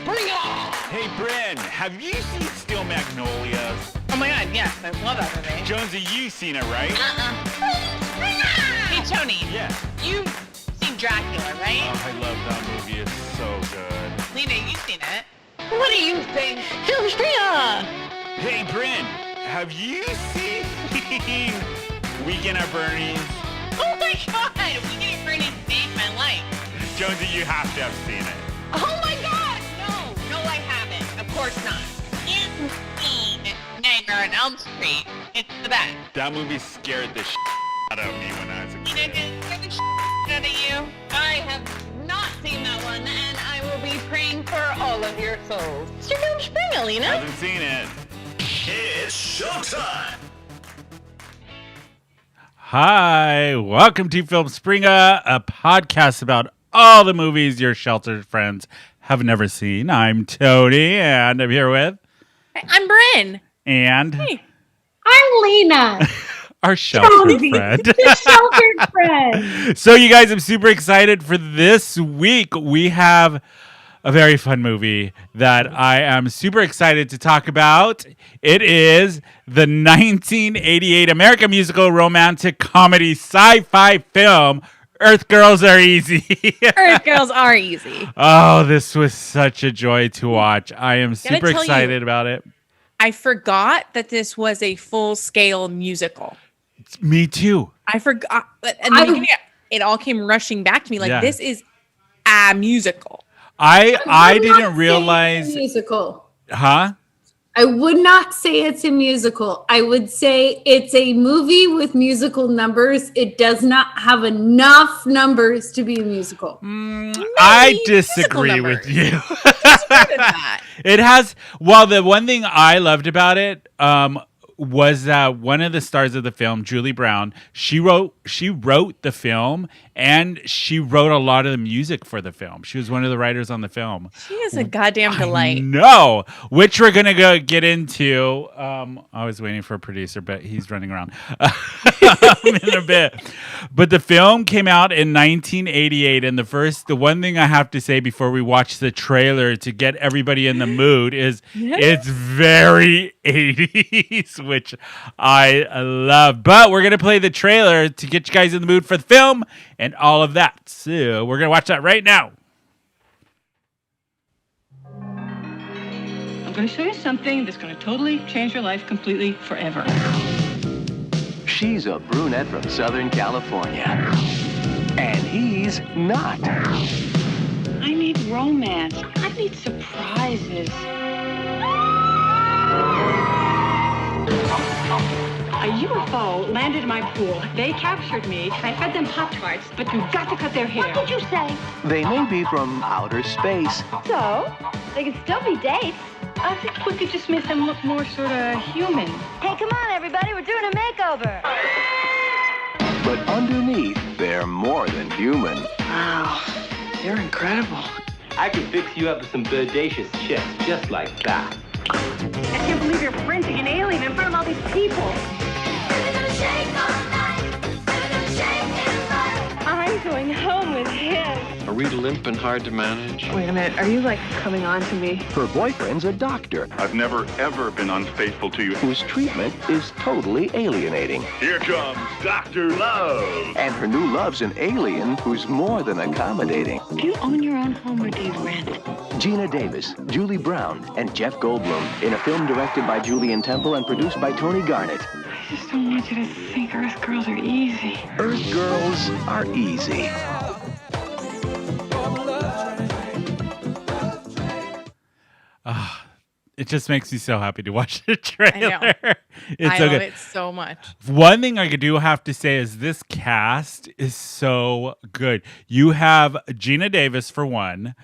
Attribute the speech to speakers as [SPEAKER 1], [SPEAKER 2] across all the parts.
[SPEAKER 1] Filmspringa!
[SPEAKER 2] Hey, Brynne, have you seen Steel Magnolias?
[SPEAKER 1] Oh my god, yes, I love that movie.
[SPEAKER 2] Jonsy, you've seen it, right?
[SPEAKER 1] Hey, Tony.
[SPEAKER 2] Yeah.
[SPEAKER 1] You've seen Dracula, right?
[SPEAKER 2] Oh, I love that movie. It's so good.
[SPEAKER 1] Lena, you've seen it. What do you think? Filmspringa!
[SPEAKER 2] Hey, Brynne, have you seen Weekend at Bernie's?
[SPEAKER 1] Oh my god! Weekend at Bernie's saved my life.
[SPEAKER 2] Jonsy, you have to have seen it.
[SPEAKER 1] Oh my god! No, I haven't. Of course not. You've seen Nightmare on Elm Street. It's the best.
[SPEAKER 2] That movie scared the out of me when I was a
[SPEAKER 1] You know,
[SPEAKER 2] kid.
[SPEAKER 1] did it scare the out of you? I have not seen that one, and I will be praying for all of your souls. It's your Filmspringa, Lena.
[SPEAKER 2] Hasn't seen it.
[SPEAKER 3] It's showtime!
[SPEAKER 2] Hi, welcome to Filmspringa, a podcast about all the movies your sheltered friends have never seen. I'm Tony, and I'm here with...
[SPEAKER 4] I'm Brynne.
[SPEAKER 2] And...
[SPEAKER 4] Hey.
[SPEAKER 5] I'm Lena.
[SPEAKER 2] our sheltered friend.
[SPEAKER 5] The sheltered friend.
[SPEAKER 2] So, you guys, I'm super excited for this week. We have a very fun movie that I am super excited to talk about. It is the 1988 American musical romantic comedy sci-fi film, Earth Girls Are Easy.
[SPEAKER 4] Earth Girls Are Easy.
[SPEAKER 2] Oh, this was such a joy to watch. I am super
[SPEAKER 4] tell
[SPEAKER 2] excited about it.
[SPEAKER 4] I forgot that this was a full-scale musical.
[SPEAKER 2] Me too.
[SPEAKER 4] I forgot. At the beginning, it all came rushing back to me. Like,
[SPEAKER 2] Yeah.
[SPEAKER 4] This is a musical.
[SPEAKER 2] I
[SPEAKER 5] would
[SPEAKER 2] didn't
[SPEAKER 5] not say
[SPEAKER 2] realize.
[SPEAKER 5] it's a musical.
[SPEAKER 2] Huh?
[SPEAKER 5] I would not say it's a musical. I would say it's a movie with musical numbers. It does not have enough numbers to be a musical.
[SPEAKER 2] I disagree with you.
[SPEAKER 4] That.
[SPEAKER 2] It has. Well, the one thing I loved about it was that one of the stars of the film, Julie Brown, she wrote the film and she wrote a lot of the music for the film. She was one of the writers on the film.
[SPEAKER 4] She is a goddamn delight.
[SPEAKER 2] No, which we're gonna get into. I was waiting for a producer, but he's running around in a bit. But the film came out in 1988, and the one thing I have to say before we watch the trailer to get everybody in the mood is it's very 80s, which I love. But we're gonna play the trailer to get you guys in the mood for the film and all of that. So we're gonna watch that right now.
[SPEAKER 6] I'm going to show you something that's going to totally change your life completely forever.
[SPEAKER 7] She's a brunette from Southern California. And he's not.
[SPEAKER 6] I need romance. I need surprises. A UFO landed in my pool. They captured me. I fed them Pop-Tarts, but you've got to cut their hair.
[SPEAKER 8] What did you say?
[SPEAKER 7] They may be from outer space,
[SPEAKER 8] So, they can still be dates.
[SPEAKER 6] I think we could just make them look more sort of human.
[SPEAKER 8] Hey, come on, everybody. We're doing a makeover.
[SPEAKER 7] but underneath, they're more than human.
[SPEAKER 6] Wow, you're incredible.
[SPEAKER 9] I can fix you up with some bodacious chicks just like that.
[SPEAKER 6] I can't believe you're printing an alien in front of all these people. I'm going home with him.
[SPEAKER 10] Are we limp and hard to manage?
[SPEAKER 6] Wait a minute, are you like coming on to me?
[SPEAKER 7] Her boyfriend's a doctor
[SPEAKER 3] I've never, ever been unfaithful to you.
[SPEAKER 7] whose treatment is totally alienating.
[SPEAKER 3] Here comes Dr. Love.
[SPEAKER 7] And her new love's an alien who's more than accommodating.
[SPEAKER 6] Do you own your own home or do you rent?
[SPEAKER 7] Gina Davis, Julie Brown, and Jeff Goldblum in a film directed by Julian Temple and produced by Tony Garnett.
[SPEAKER 6] I just don't want you to think Earth Girls are easy.
[SPEAKER 7] Earth Girls Are Easy.
[SPEAKER 2] It just makes me so happy to watch the trailer. It's
[SPEAKER 4] I
[SPEAKER 2] so
[SPEAKER 4] love
[SPEAKER 2] good.
[SPEAKER 4] it so much.
[SPEAKER 2] One thing I do have to say is this cast is so good. You have Gina Davis for one,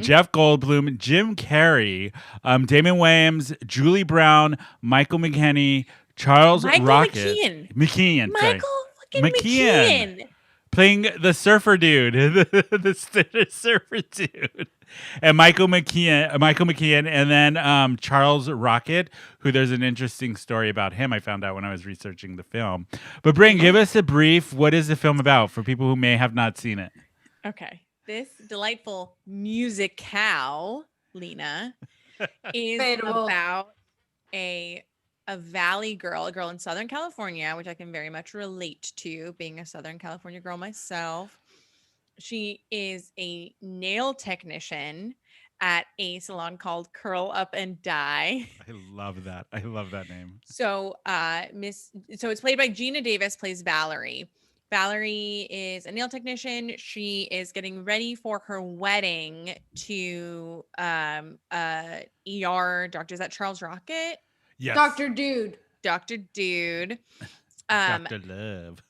[SPEAKER 2] Jeff Goldblum, Jim Carrey, Damon Wayans, Julie Brown, Michael McKinney, Charles Rocket. McKeon. Sorry.
[SPEAKER 4] Michael fucking McKeon.
[SPEAKER 2] Playing the surfer dude, the surfer dude, and Michael McKeon, and then Charles Rocket, who there's an interesting story about him I found out when I was researching the film. But Brynne, give us a brief. What is the film about for people who may have not seen it?
[SPEAKER 4] Okay. This delightful musicale Lena, is
[SPEAKER 5] Debatable.
[SPEAKER 4] about a valley girl, a girl in Southern California, which I can very much relate to, being a Southern California girl myself. She is a nail technician at a salon called Curl Up and Dye.
[SPEAKER 2] I love that. I love that name.
[SPEAKER 4] So, so it's played by Gina Davis, plays Valerie. Valerie is a nail technician. She is getting ready for her wedding to ER doctor. Is that Charles Rocket?
[SPEAKER 2] Yes.
[SPEAKER 5] Dr. Dude.
[SPEAKER 4] Dr. Dude.
[SPEAKER 2] Dr. Love.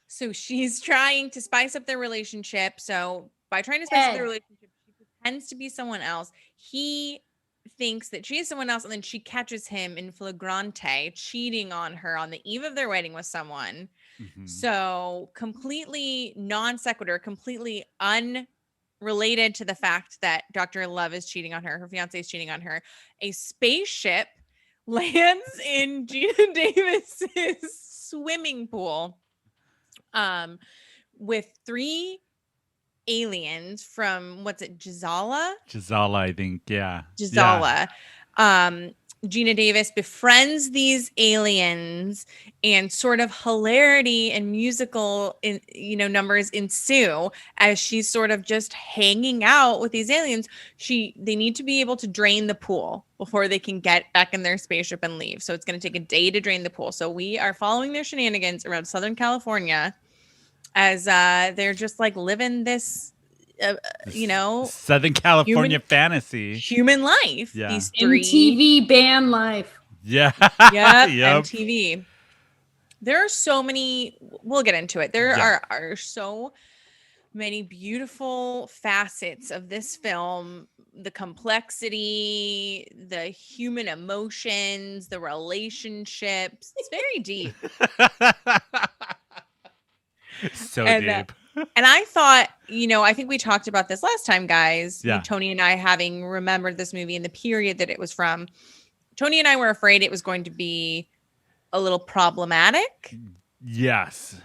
[SPEAKER 4] So she's trying to spice up their relationship. So by trying to spice up their relationship, she pretends to be someone else. He thinks that she is someone else, and then she catches him in flagrante cheating on her on the eve of their wedding with someone.
[SPEAKER 2] Mm-hmm.
[SPEAKER 4] So completely non sequitur, completely unrelated to the fact that Dr. Love is cheating on her. Her fiance is cheating on her. A spaceship lands in Gina Davis's swimming pool with 3 aliens from, what's it, Jazala,
[SPEAKER 2] I think. Yeah.
[SPEAKER 4] Jazala. Gina Davis befriends these aliens, and sort of hilarity and musical numbers ensue as she's sort of just hanging out with these aliens. They need to be able to drain the pool before they can get back in their spaceship and leave. So it's going to take a day to drain the pool. So we are following their shenanigans around Southern California as they're just like living this
[SPEAKER 2] Southern California fantasy,
[SPEAKER 4] human life.
[SPEAKER 2] Yeah.
[SPEAKER 4] These 3
[SPEAKER 5] MTV band life.
[SPEAKER 2] Yeah.
[SPEAKER 4] Yep.
[SPEAKER 2] Yep.
[SPEAKER 4] MTV. There are so many. We'll get into it. There are so many beautiful facets of this film. The complexity, the human emotions, the relationships. It's very deep.
[SPEAKER 2] So deep.
[SPEAKER 4] And I thought, I think we talked about this last time, guys.
[SPEAKER 2] Yeah.
[SPEAKER 4] Tony and I, having remembered this movie and the period that it was from, Tony and I were afraid it was going to be a little problematic.
[SPEAKER 2] Yes.
[SPEAKER 4] And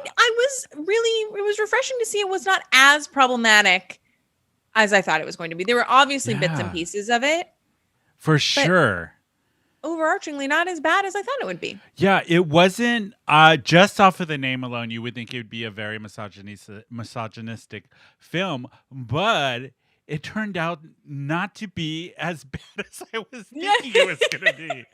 [SPEAKER 4] it was refreshing to see it was not as problematic as I thought it was going to be. There were obviously bits and pieces of it.
[SPEAKER 2] For sure.
[SPEAKER 4] Overarchingly not as bad as I thought it would be.
[SPEAKER 2] Yeah, it wasn't just off of the name alone, you would think it would be a very misogynistic film, but it turned out not to be as bad as I was thinking it was going to be.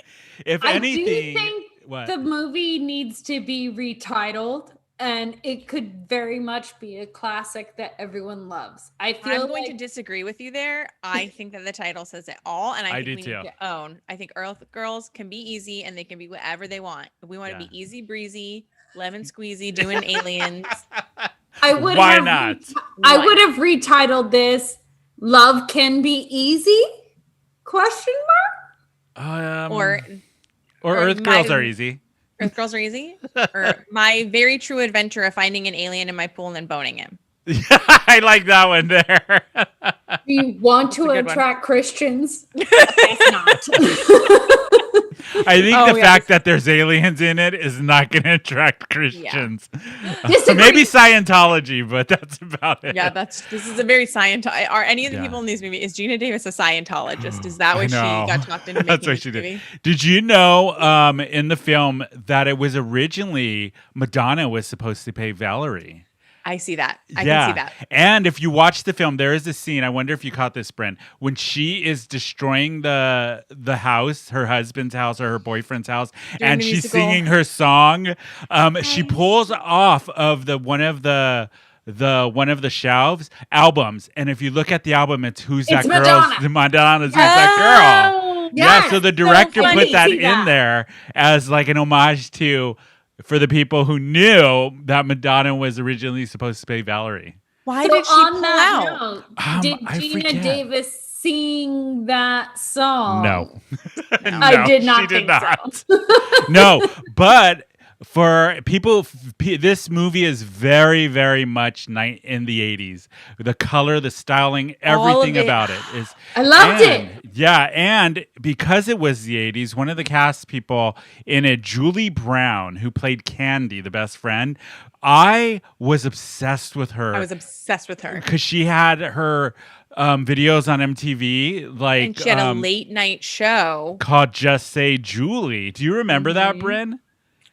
[SPEAKER 2] If anything,
[SPEAKER 5] I do think the movie needs to be retitled, and it could very much be a classic that everyone loves. I'm
[SPEAKER 4] going to disagree with you there. I think that the title says it all, and I think we need to own. I think Earth Girls can be easy, and they can be whatever they want. If we want to be easy breezy, lemon squeezy, doing aliens.
[SPEAKER 5] I would
[SPEAKER 2] Why
[SPEAKER 5] have
[SPEAKER 2] not?
[SPEAKER 5] I would have retitled this "Love Can Be Easy?" ?
[SPEAKER 4] Or
[SPEAKER 2] Earth Girls Are Easy.
[SPEAKER 4] Earth Girls Are Easy? Or My Very True Adventure of Finding an Alien in My Pool and then Boning Him.
[SPEAKER 2] I like that one there.
[SPEAKER 5] We want to attract Christians.
[SPEAKER 4] It's not.
[SPEAKER 2] I think the fact that there's aliens in it is not going to attract Christians. Maybe Scientology, but that's about it.
[SPEAKER 4] Yeah, this is a very Scientology. Are any of the people in these movies? Is Gina Davis a Scientologist? Is that what she got talked into making?
[SPEAKER 2] That's what she did. Did you know in the film that it was originally Madonna was supposed to play Valerie?
[SPEAKER 4] I see that. I can see that.
[SPEAKER 2] And if you watch the film, there is a scene. I wonder if you caught this, Brynne, when she is destroying the house, her husband's house or her boyfriend's house, and she's singing her song. She pulls off of one of the shelves albums, and if you look at the album, it's that
[SPEAKER 5] Madonna.
[SPEAKER 2] girl? Madonna's Who's That Girl?
[SPEAKER 5] Yes,
[SPEAKER 2] Yeah. So the director put that in
[SPEAKER 5] that.
[SPEAKER 2] there as like an homage to. For the people who knew that Madonna was originally supposed to play Valerie.
[SPEAKER 4] Why did she pull out?
[SPEAKER 5] Did Gina Davis sing that song?
[SPEAKER 2] No.
[SPEAKER 5] I did not think so.
[SPEAKER 2] No, but for people, this movie is very, very much in the 80s. The color, the styling, everything about it is.
[SPEAKER 5] I loved it.
[SPEAKER 2] Yeah, and because it was the 80s, one of the cast people in it, Julie Brown, who played Candy, the best friend, I was obsessed with her.
[SPEAKER 4] I was obsessed with her.
[SPEAKER 2] Because she had her videos on MTV, like
[SPEAKER 4] And she had a late night show
[SPEAKER 2] called "Just Say Julie." Do you remember that, Brynne?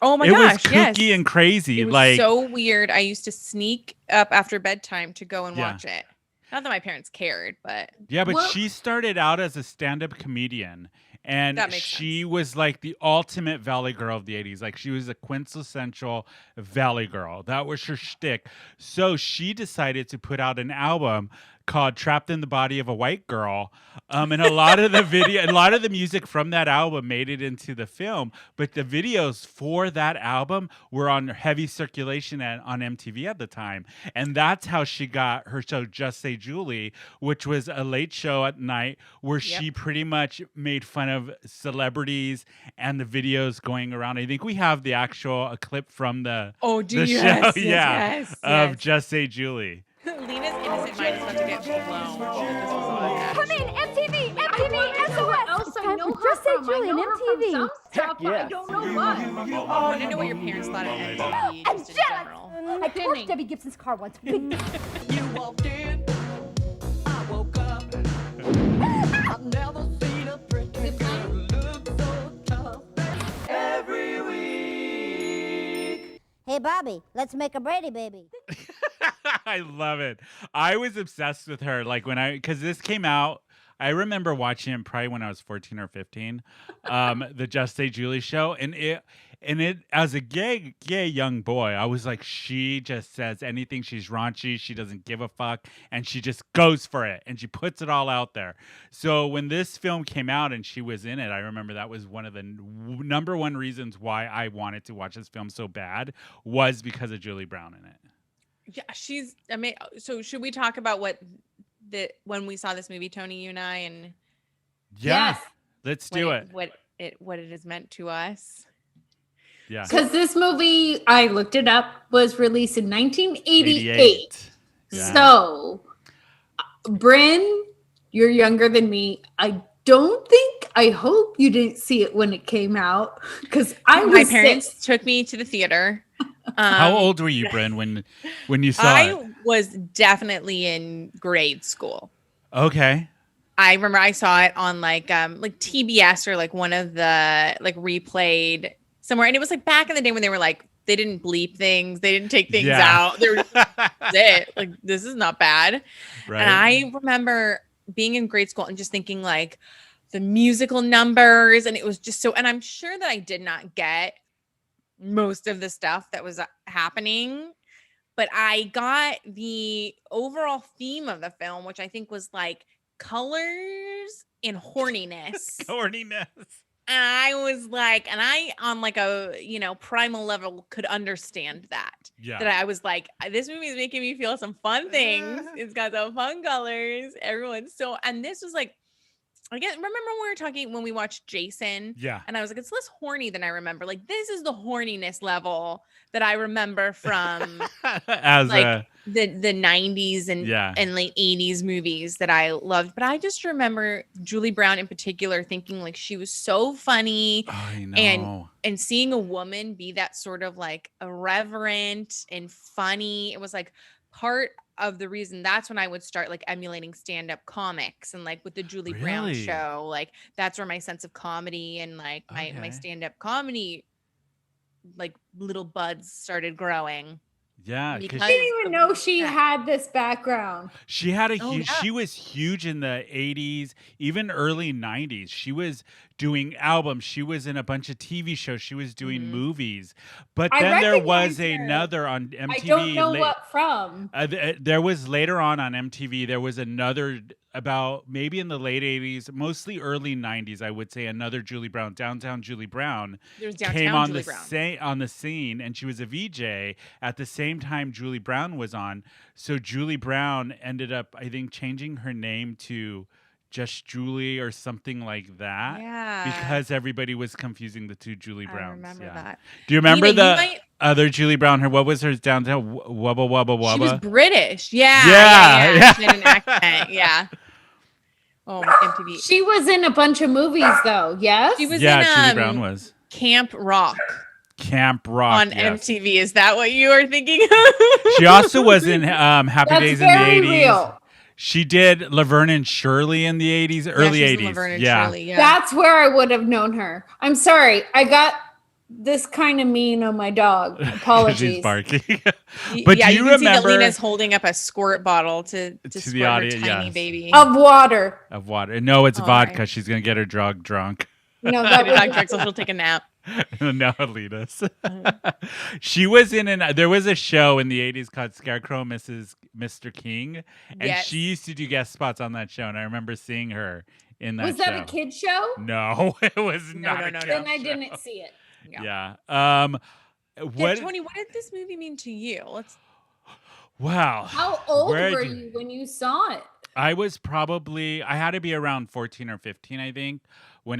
[SPEAKER 4] Oh my
[SPEAKER 2] It was
[SPEAKER 4] gosh,
[SPEAKER 2] kooky
[SPEAKER 4] yes.
[SPEAKER 2] and crazy.
[SPEAKER 4] It was
[SPEAKER 2] like
[SPEAKER 4] so weird. I used to sneak up after bedtime to go and watch it. Not that my parents cared, but
[SPEAKER 2] yeah, but she started out as a stand-up comedian, and
[SPEAKER 4] That makes
[SPEAKER 2] she was like the ultimate Valley girl of the 80s. Like she was a quintessential Valley girl. That was her shtick. So she decided to put out an album called "Trapped in the Body of a White Girl," and a lot of the music from that album made it into the film. But the videos for that album were on heavy circulation on MTV at the time, and that's how she got her show "Just Say Julie," which was a late show at night where she pretty much made fun of celebrities and the videos going around. I think we have the actual clip from the show,
[SPEAKER 4] yes,
[SPEAKER 2] of "Just Say Julie."
[SPEAKER 4] Lena's innocent mind is about to get blown.
[SPEAKER 8] Come in, MTV, MTV, SOS.
[SPEAKER 5] else I know her
[SPEAKER 8] Just say
[SPEAKER 5] from.
[SPEAKER 8] Julie
[SPEAKER 5] I know
[SPEAKER 8] and
[SPEAKER 5] her from
[SPEAKER 8] MTV.
[SPEAKER 5] some stuff, but I don't know what.
[SPEAKER 4] I want to know what your parents thought of MTV just in general.
[SPEAKER 8] I torched Debbie Gibson's car once.
[SPEAKER 11] You walked in, I woke up. I've never seen a pretty girl look so tough. Every week.
[SPEAKER 12] Hey, Bobby, let's make a Brady baby.
[SPEAKER 2] I love it. I was obsessed with her. Like because this came out, I remember watching it probably when I was 14 or 15, the Just Say Julie show. And it as a gay young boy, I was like, she just says anything. She's raunchy. She doesn't give a fuck. And she just goes for it. And she puts it all out there. So when this film came out and she was in it, I remember that was one of the number one reasons why I wanted to watch this film so bad was because of Julie Brown in it.
[SPEAKER 4] Yeah, she's amazing. So should we talk about when we saw this movie, Tony, you and I, and
[SPEAKER 2] yes, let's do it.
[SPEAKER 4] What it has meant to us.
[SPEAKER 2] Yeah,
[SPEAKER 5] because this movie, I looked it up, was released in 1988.
[SPEAKER 2] Yeah.
[SPEAKER 5] So, Brynne, you're younger than me. I hope you didn't see it when it came out because
[SPEAKER 4] my parents took me to the theater.
[SPEAKER 2] How old were you, Brynne, when you saw it?
[SPEAKER 4] I was definitely in grade school.
[SPEAKER 2] Okay.
[SPEAKER 4] I remember I saw it on like TBS or like one of the like replayed somewhere, and it was like back in the day when they were like they didn't bleep things, they didn't take things out. They were like this is not bad. Right. And I remember being in grade school and just thinking like the musical numbers, and it was just so. And I'm sure that I did not get most of the stuff that was happening, but I got the overall theme of the film, which I think was like colors and horniness.
[SPEAKER 2] Horniness.
[SPEAKER 4] And I was like, and I on like a primal level could understand that. Yeah. That I was like, this movie is making me feel some fun things. It's got some fun colors. Everyone's so, and this was like, I guess remember when we were talking when we watched Jason?
[SPEAKER 2] Yeah.
[SPEAKER 4] And I was like, it's less horny than I remember. Like this is the horniness level that I remember from
[SPEAKER 2] as
[SPEAKER 4] like the 90s and late 80s movies that I loved. But I just remember Julie Brown in particular thinking like she was so funny.
[SPEAKER 2] I know.
[SPEAKER 4] And seeing a woman be that sort of like irreverent and funny. It was like part of the reason that's when I would start like emulating stand-up comics, and like with the Julie Brown show, like that's where my sense of comedy and like my stand-up comedy like little buds started growing.
[SPEAKER 2] Yeah,
[SPEAKER 5] I didn't even know she had this background.
[SPEAKER 2] She had she was huge in the 80s, even early 90s. She was doing albums. She was in a bunch of TV shows. She was doing movies. But then there was another on MTV.
[SPEAKER 5] I don't know what from.
[SPEAKER 2] There was later on MTV, there was another about maybe in the late 80s, mostly early 90s, I would say, another Julie Brown, Downtown Julie Brown, came on the scene, and she was a VJ at the same time Julie Brown was on. So Julie Brown ended up, I think, changing her name to Just Julie or something like that.
[SPEAKER 4] Yeah.
[SPEAKER 2] Because everybody was confusing the two Julie Browns.
[SPEAKER 4] I remember that.
[SPEAKER 2] Do you remember the other Julie Brown? What was her Downtown? Wubba Wubba Wubba?
[SPEAKER 4] She was British. Yeah. She had an accent. Yeah. Oh, MTV.
[SPEAKER 5] She was in a bunch of movies though. Yes.
[SPEAKER 4] She was
[SPEAKER 2] in
[SPEAKER 4] Julie
[SPEAKER 2] Brown was
[SPEAKER 4] Camp Rock.
[SPEAKER 2] Camp Rock
[SPEAKER 4] on MTV. Is that what you were thinking?
[SPEAKER 2] She also was in Happy Days in the 80s.
[SPEAKER 5] Real.
[SPEAKER 2] She did Laverne and Shirley in the 80s, early
[SPEAKER 4] she's in
[SPEAKER 2] 80s.
[SPEAKER 4] Laverne and
[SPEAKER 2] yeah.
[SPEAKER 4] Shirley, yeah.
[SPEAKER 5] That's where I would have known her. I'm sorry. I got this kind of mean on my dog. Apologies.
[SPEAKER 2] She's barking.
[SPEAKER 4] But
[SPEAKER 2] do you
[SPEAKER 4] can see that
[SPEAKER 2] remember
[SPEAKER 4] Lena's holding up a squirt bottle to
[SPEAKER 2] the
[SPEAKER 4] squirt
[SPEAKER 2] audience,
[SPEAKER 4] her tiny
[SPEAKER 2] yes.
[SPEAKER 4] baby.
[SPEAKER 5] Of water.
[SPEAKER 2] Of water? No, it's
[SPEAKER 4] Oh,
[SPEAKER 2] vodka.
[SPEAKER 4] right.
[SPEAKER 2] She's gonna get her drug drunk.
[SPEAKER 5] No,
[SPEAKER 4] That
[SPEAKER 5] that
[SPEAKER 4] dog so she'll take a nap.
[SPEAKER 2] No, Alita's. She was there was a show in the 80s called Scarecrow Mr. King, and
[SPEAKER 4] Yes.
[SPEAKER 2] she used to do guest spots on that show, and I remember seeing her in that
[SPEAKER 5] was that
[SPEAKER 2] show.
[SPEAKER 5] a kid show?
[SPEAKER 2] No, it was not a kid
[SPEAKER 5] Then I
[SPEAKER 2] show.
[SPEAKER 5] didn't see it.
[SPEAKER 2] Yeah.
[SPEAKER 4] Yeah,
[SPEAKER 2] What?
[SPEAKER 4] Tony, what did this movie mean to you?
[SPEAKER 2] Wow.
[SPEAKER 5] How old
[SPEAKER 2] Where
[SPEAKER 5] were
[SPEAKER 2] did-
[SPEAKER 5] you when you saw it?
[SPEAKER 2] I had to be around 14 or 15, I think, when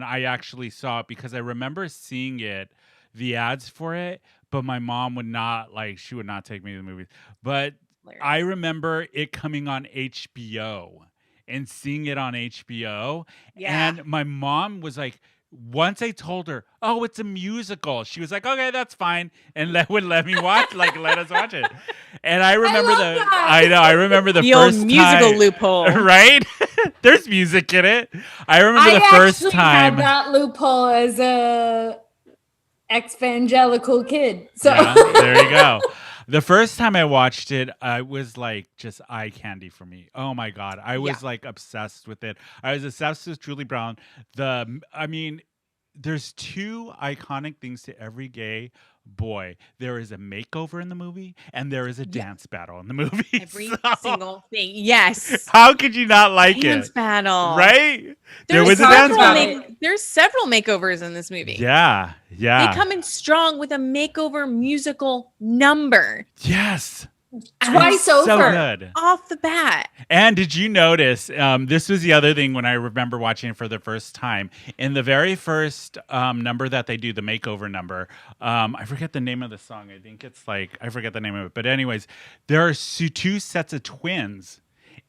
[SPEAKER 2] I actually saw it, because I remember seeing it, the ads for it, but my mom would not take me to the movies. But I remember it coming on HBO and seeing it on HBO.
[SPEAKER 4] Yeah.
[SPEAKER 2] And my mom was like, once I told her, oh, it's a musical, she was like, okay, that's fine, and would let me watch, let us watch it. And I remember I remember the
[SPEAKER 4] old
[SPEAKER 2] first
[SPEAKER 4] musical
[SPEAKER 2] time,
[SPEAKER 4] loophole,
[SPEAKER 2] right? There's music in it. I remember the first
[SPEAKER 5] I
[SPEAKER 2] time.
[SPEAKER 5] had that loophole as a ex-evangelical kid. So
[SPEAKER 2] Yeah, there you go. The first time I watched it, I was like just eye candy for me. Oh my God. I was like obsessed with it. I was obsessed with Julie Brown. There's two iconic things to every gay boy. There is a makeover in the movie, and there is a dance battle in the movie.
[SPEAKER 4] Every single thing. Yes.
[SPEAKER 2] How could you not like
[SPEAKER 4] Dance
[SPEAKER 2] it?
[SPEAKER 4] battle.
[SPEAKER 2] Right? There was a dance battle.
[SPEAKER 4] There's several makeovers in this movie.
[SPEAKER 2] Yeah. Yeah.
[SPEAKER 4] They come in strong with a makeover musical number.
[SPEAKER 2] Yes.
[SPEAKER 5] Twice
[SPEAKER 2] so
[SPEAKER 5] over.
[SPEAKER 2] good.
[SPEAKER 4] Off the bat.
[SPEAKER 2] And did you notice, this was the other thing when I remember watching it for the first time, in the very first number that they do, the makeover number, I forget the name of the song. I think it's I forget the name of it. But anyways, there are two sets of twins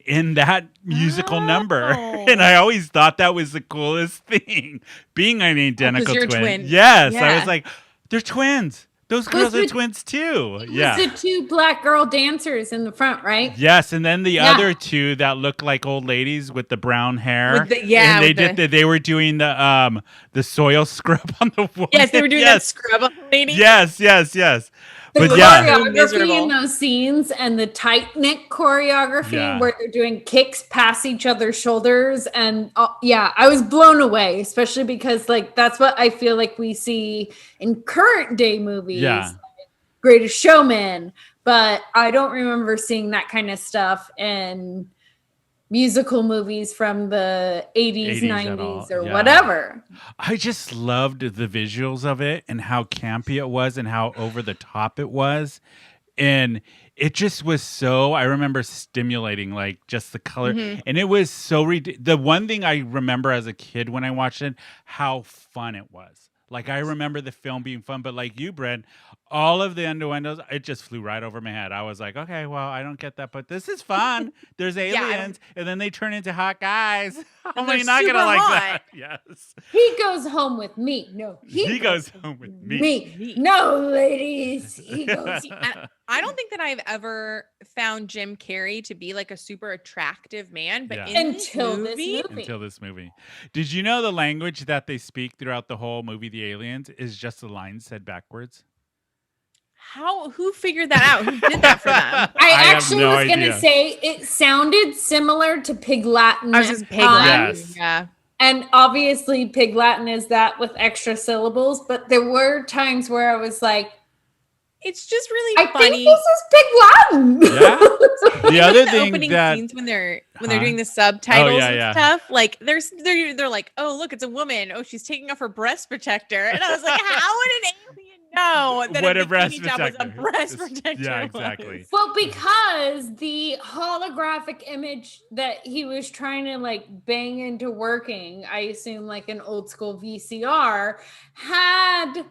[SPEAKER 2] in that musical number. And I always thought that was the coolest thing, being an identical
[SPEAKER 4] you're a
[SPEAKER 2] twin.
[SPEAKER 4] twin.
[SPEAKER 2] Yes, I
[SPEAKER 4] Yeah.
[SPEAKER 2] was like, they're twins. Those girls are twins too. Yeah.
[SPEAKER 5] It was the two black girl dancers in the front, right?
[SPEAKER 2] Yes, and then the other two that look like old ladies with the brown hair. And they were doing the soil scrub on the woman.
[SPEAKER 4] Yes, they were doing that scrub on the lady.
[SPEAKER 2] Yes.
[SPEAKER 5] The
[SPEAKER 2] But yeah,
[SPEAKER 5] choreography in those scenes and the tight knit choreography where they're doing kicks past each other's shoulders, and I was blown away, especially because that's what I feel like we see in current day movies, like Greatest Showman. But I don't remember seeing that kind of stuff in musical movies from the 80s 90s or whatever.
[SPEAKER 2] I just loved the visuals of it and how campy it was and how over the top it was. And it just was so, I remember stimulating, just the color.
[SPEAKER 4] Mm-hmm.
[SPEAKER 2] And it was so, the one thing I remember as a kid when I watched it, how fun it was. I remember the film being fun, but like you, Brynne, all of the innuendos, it just flew right over my head. I was like, okay, well, I don't get that, but this is fun. There's aliens, and then they turn into hot guys. How am I not going to like that? Yes.
[SPEAKER 5] He goes home with me. No,
[SPEAKER 2] he goes home with me.
[SPEAKER 5] No, ladies. He goes.
[SPEAKER 4] I don't think that I've ever found Jim Carrey to be a super attractive man, but
[SPEAKER 5] Until
[SPEAKER 2] this movie. Did you know the language that they speak throughout the whole movie, The Aliens, is just the lines said backwards?
[SPEAKER 4] Who figured that out? Who did that for them?
[SPEAKER 5] I actually was going to say it sounded similar to Pig Latin.
[SPEAKER 4] I was just Pig Latin.
[SPEAKER 2] Yes.
[SPEAKER 4] Yeah.
[SPEAKER 5] And obviously Pig Latin is that with extra syllables, but there were times where I was like,
[SPEAKER 4] it's just really
[SPEAKER 5] I
[SPEAKER 4] funny.
[SPEAKER 5] think this is Pig Latin.
[SPEAKER 2] Yeah. The other
[SPEAKER 4] the
[SPEAKER 2] thing
[SPEAKER 4] opening
[SPEAKER 2] that
[SPEAKER 4] scenes when they're doing the subtitles and stuff, they're like, oh look, it's a woman. Oh, she's taking off her breast protector, and I was like, how would an alien know that
[SPEAKER 2] what
[SPEAKER 4] a
[SPEAKER 2] a breast
[SPEAKER 4] bikini top was a
[SPEAKER 2] protector?
[SPEAKER 4] breast protector?
[SPEAKER 2] Yeah, exactly.
[SPEAKER 5] Well, because the holographic image that he was trying to bang into working, I assume an old school VCR, had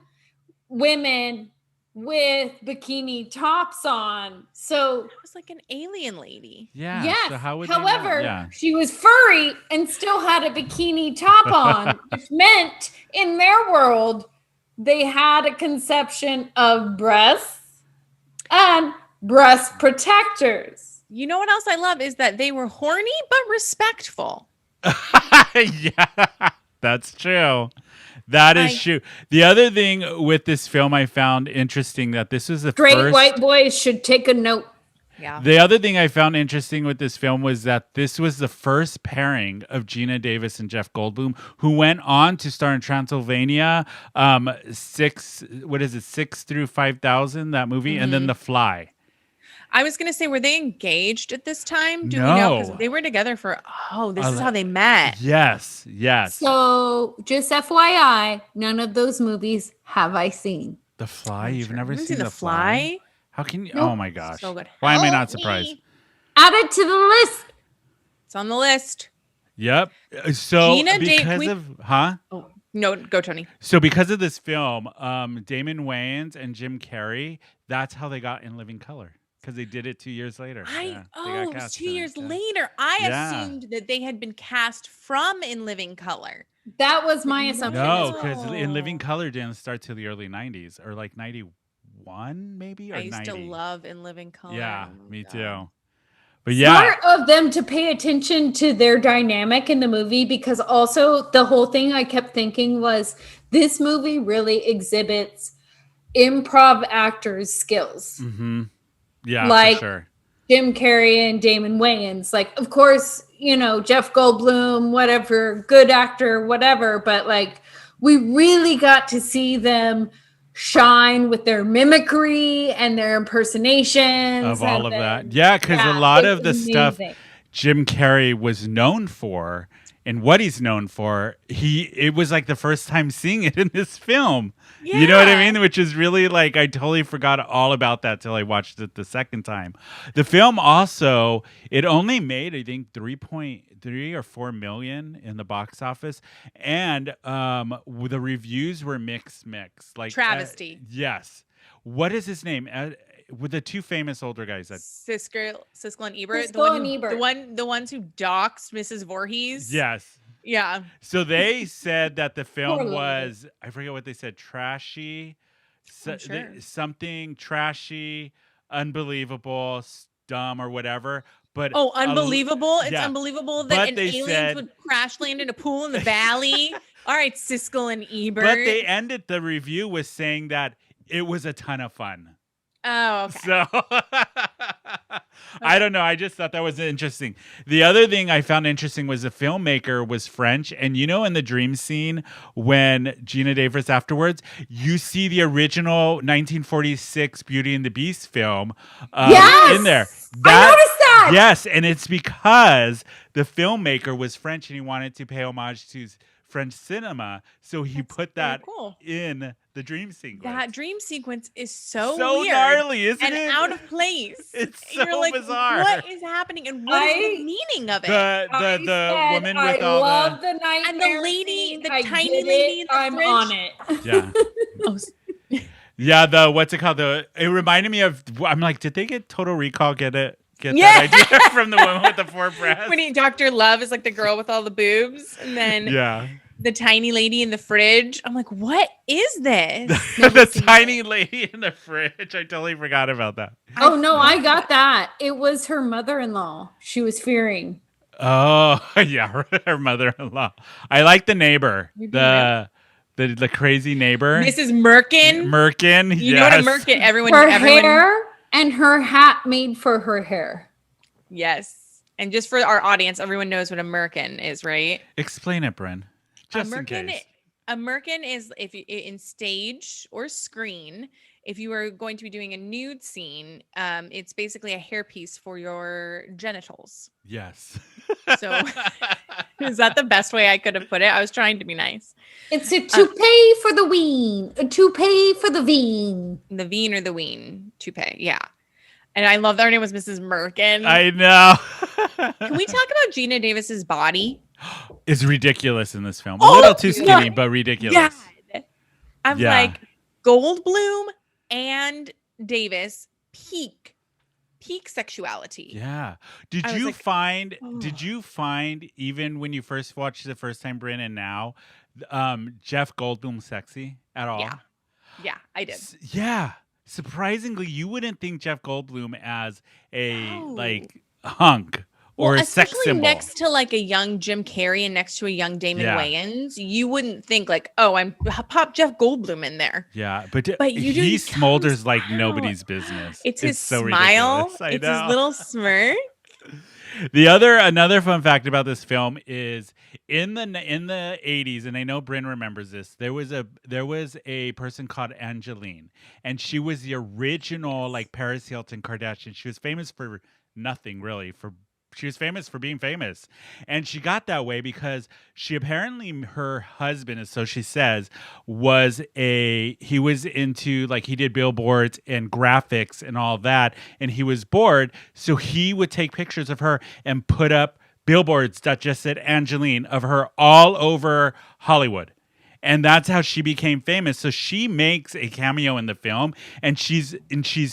[SPEAKER 5] women with bikini tops on. So
[SPEAKER 4] it was like an alien lady.
[SPEAKER 2] Yeah.
[SPEAKER 5] Yes.
[SPEAKER 2] So how would
[SPEAKER 5] however, she was furry and still had a bikini top on, which meant in their world, they had a conception of breasts and breast protectors.
[SPEAKER 4] You know what else I love is that they were horny but respectful.
[SPEAKER 2] Yeah, that's true. That is true. The other thing with this film I found interesting that this was the
[SPEAKER 5] Straight
[SPEAKER 2] first
[SPEAKER 5] white boys should take a note.
[SPEAKER 4] Yeah.
[SPEAKER 2] The other thing I found interesting with this film was that this was the first pairing of Gina Davis and Jeff Goldblum, who went on to star in Transylvania, 6 through 5,000, that movie, and then The Fly.
[SPEAKER 4] I was going to say, were they engaged at this time? Do we
[SPEAKER 2] No.
[SPEAKER 4] know? Because they were together for, this is how they met.
[SPEAKER 2] Yes.
[SPEAKER 5] So, just FYI, none of those movies have I seen.
[SPEAKER 2] The Fly? You've never
[SPEAKER 4] Haven't
[SPEAKER 2] seen The Fly? How can you?
[SPEAKER 5] Nope.
[SPEAKER 2] Oh my gosh.
[SPEAKER 4] So good.
[SPEAKER 2] Why am I
[SPEAKER 4] Help
[SPEAKER 2] not surprised?
[SPEAKER 4] me.
[SPEAKER 5] Add it to the list.
[SPEAKER 4] It's on the list.
[SPEAKER 2] Yep. So
[SPEAKER 4] Gina
[SPEAKER 2] because of
[SPEAKER 4] Oh, no, go Tony.
[SPEAKER 2] So because of this film, Damon Wayans and Jim Carrey, that's how they got In Living Color. Because they did it 2 years later. They got
[SPEAKER 4] It was
[SPEAKER 2] cast
[SPEAKER 4] 2
[SPEAKER 2] in it,
[SPEAKER 4] years
[SPEAKER 2] yeah.
[SPEAKER 4] later. I
[SPEAKER 2] Yeah.
[SPEAKER 4] assumed that they had been cast from In Living Color.
[SPEAKER 5] That was my assumption.
[SPEAKER 2] No, because In Living Color didn't start till the early 90s or like 91 maybe or
[SPEAKER 4] I used
[SPEAKER 2] 90.
[SPEAKER 4] to love In Living Color.
[SPEAKER 2] Yeah,
[SPEAKER 4] Oh my
[SPEAKER 2] me
[SPEAKER 4] God.
[SPEAKER 2] too. But yeah,
[SPEAKER 5] Smart of them to pay attention to their dynamic in the movie, because also the whole thing I kept thinking was this movie really exhibits improv actors' skills.
[SPEAKER 2] yeah,
[SPEAKER 5] like
[SPEAKER 2] for sure.
[SPEAKER 5] Jim Carrey and Damon Wayans. Like, of course, Jeff Goldblum, whatever, good actor, whatever, but like we really got to see them shine with their mimicry and their impersonations
[SPEAKER 2] Of all of
[SPEAKER 5] and
[SPEAKER 2] that. Yeah, because a lot
[SPEAKER 5] it's
[SPEAKER 2] of the stuff
[SPEAKER 5] amazing.
[SPEAKER 2] Jim Carrey was known for and what he's known for, it was like the first time seeing it in this film. You know what I mean? Which is really like, I totally forgot all about that till I watched it the second time. The film also, it only made, I think, 3.3 or 4 million in the box office. And the reviews were mixed. Like
[SPEAKER 4] Travesty.
[SPEAKER 2] Yes. What is his name? With the two famous older guys that
[SPEAKER 4] Siskel and Ebert.
[SPEAKER 5] Siskel and Ebert.
[SPEAKER 4] The ones who doxed Mrs. Voorhees.
[SPEAKER 2] Yes.
[SPEAKER 4] Yeah.
[SPEAKER 2] So they said that the film
[SPEAKER 5] Poor
[SPEAKER 2] was, I forget what they said, trashy, something trashy, unbelievable, dumb, or whatever. But
[SPEAKER 4] unbelievable. It's
[SPEAKER 2] yeah.
[SPEAKER 4] unbelievable
[SPEAKER 2] But
[SPEAKER 4] that an
[SPEAKER 2] they
[SPEAKER 4] alien
[SPEAKER 2] said-
[SPEAKER 4] would crash land in a pool in the valley. All right, Siskel and Ebert.
[SPEAKER 2] But they ended the review with saying that it was a ton of fun.
[SPEAKER 4] Oh, okay.
[SPEAKER 2] So I don't know. I just thought that was interesting. The other thing I found interesting was the filmmaker was French. And in the dream scene when Gina Davis afterwards, you see the original 1946 Beauty and the Beast film in there.
[SPEAKER 5] I noticed that.
[SPEAKER 2] Yes. And it's because the filmmaker was French and he wanted to pay homage to French cinema. So he put that in the dream sequence.
[SPEAKER 4] That dream sequence is so weird
[SPEAKER 2] gnarly, isn't
[SPEAKER 4] and
[SPEAKER 2] it?
[SPEAKER 4] out of place.
[SPEAKER 2] It's so
[SPEAKER 4] You're like,
[SPEAKER 2] bizarre.
[SPEAKER 4] what is happening and what is the meaning of it?
[SPEAKER 2] The woman with
[SPEAKER 5] I
[SPEAKER 2] all
[SPEAKER 5] love
[SPEAKER 2] the
[SPEAKER 5] the nightmare
[SPEAKER 4] and the lady,
[SPEAKER 5] scene.
[SPEAKER 4] the
[SPEAKER 5] I
[SPEAKER 4] tiny
[SPEAKER 5] get
[SPEAKER 4] lady
[SPEAKER 5] it.
[SPEAKER 4] in the
[SPEAKER 5] I'm
[SPEAKER 4] fridge.
[SPEAKER 5] on it.
[SPEAKER 2] yeah. Yeah, the what's it called? It reminded me of. I'm like, did they get Total Recall? Get that idea from the woman with the 4 breasts?
[SPEAKER 4] When Dr. Love is like the girl with all the boobs, and then the tiny lady in the fridge. I'm like, what is this?
[SPEAKER 2] The tiny lady in the fridge. I totally forgot about that.
[SPEAKER 5] Oh no, I got that. It was her mother-in-law. She was fearing.
[SPEAKER 2] Oh yeah, her mother-in-law. I like the neighbor. The crazy neighbor.
[SPEAKER 4] Mrs. Merkin.
[SPEAKER 2] Merkin.
[SPEAKER 4] You know what a Merkin? Everyone.
[SPEAKER 5] Hair and her hat made for her hair.
[SPEAKER 4] Yes. And just for our audience, everyone knows what a Merkin is, right?
[SPEAKER 2] Explain it, Brynne. Just in case.
[SPEAKER 4] A merkin is if you, in stage or screen, if you are going to be doing a nude scene, it's basically a hairpiece for your genitals.
[SPEAKER 2] Yes.
[SPEAKER 4] So is that the best way I could have put it? I was trying to be nice.
[SPEAKER 5] It's a toupee for the ween, a toupee for the veen.
[SPEAKER 4] The veen or the ween toupee, yeah. And I love that her name was Mrs. Merkin.
[SPEAKER 2] I know.
[SPEAKER 4] Can we talk about Gina Davis's body?
[SPEAKER 2] It's ridiculous in this film. A little too skinny, but ridiculous.
[SPEAKER 4] God. I'm like Goldblum and Davis peak sexuality.
[SPEAKER 2] Yeah. Did you find even when you first watched it the first time, Brynne, and now Jeff Goldblum sexy at all?
[SPEAKER 4] Yeah, I did.
[SPEAKER 2] Yeah. surprisingly, you wouldn't think Jeff Goldblum as a like hunk or a sex
[SPEAKER 4] especially
[SPEAKER 2] symbol.
[SPEAKER 4] next to like a young Jim Carrey and next to a young Damon
[SPEAKER 2] Yeah.
[SPEAKER 4] Wayans, you wouldn't think like, oh, I'm pop Jeff Goldblum in there.
[SPEAKER 2] Yeah, but
[SPEAKER 4] you do,
[SPEAKER 2] he
[SPEAKER 4] he
[SPEAKER 2] smolders
[SPEAKER 4] comes
[SPEAKER 2] like
[SPEAKER 4] out.
[SPEAKER 2] nobody's business.
[SPEAKER 4] It's his
[SPEAKER 2] so
[SPEAKER 4] smile.
[SPEAKER 2] ridiculous. I
[SPEAKER 4] It's
[SPEAKER 2] know.
[SPEAKER 4] his little smirk.
[SPEAKER 2] Another fun fact about this film is in the 80s, and I know Brynne remembers this. There was a person called Angeline, and she was the original like Paris Hilton Kardashian. She was famous for nothing really. She was famous for being famous, and she got that way because she apparently her husband, so she says, he was into like he did billboards and graphics and all that, and he was bored, so he would take pictures of her and put up billboards that just said Angeline of her all over Hollywood. And that's how she became famous. So she makes a cameo in the film, and she's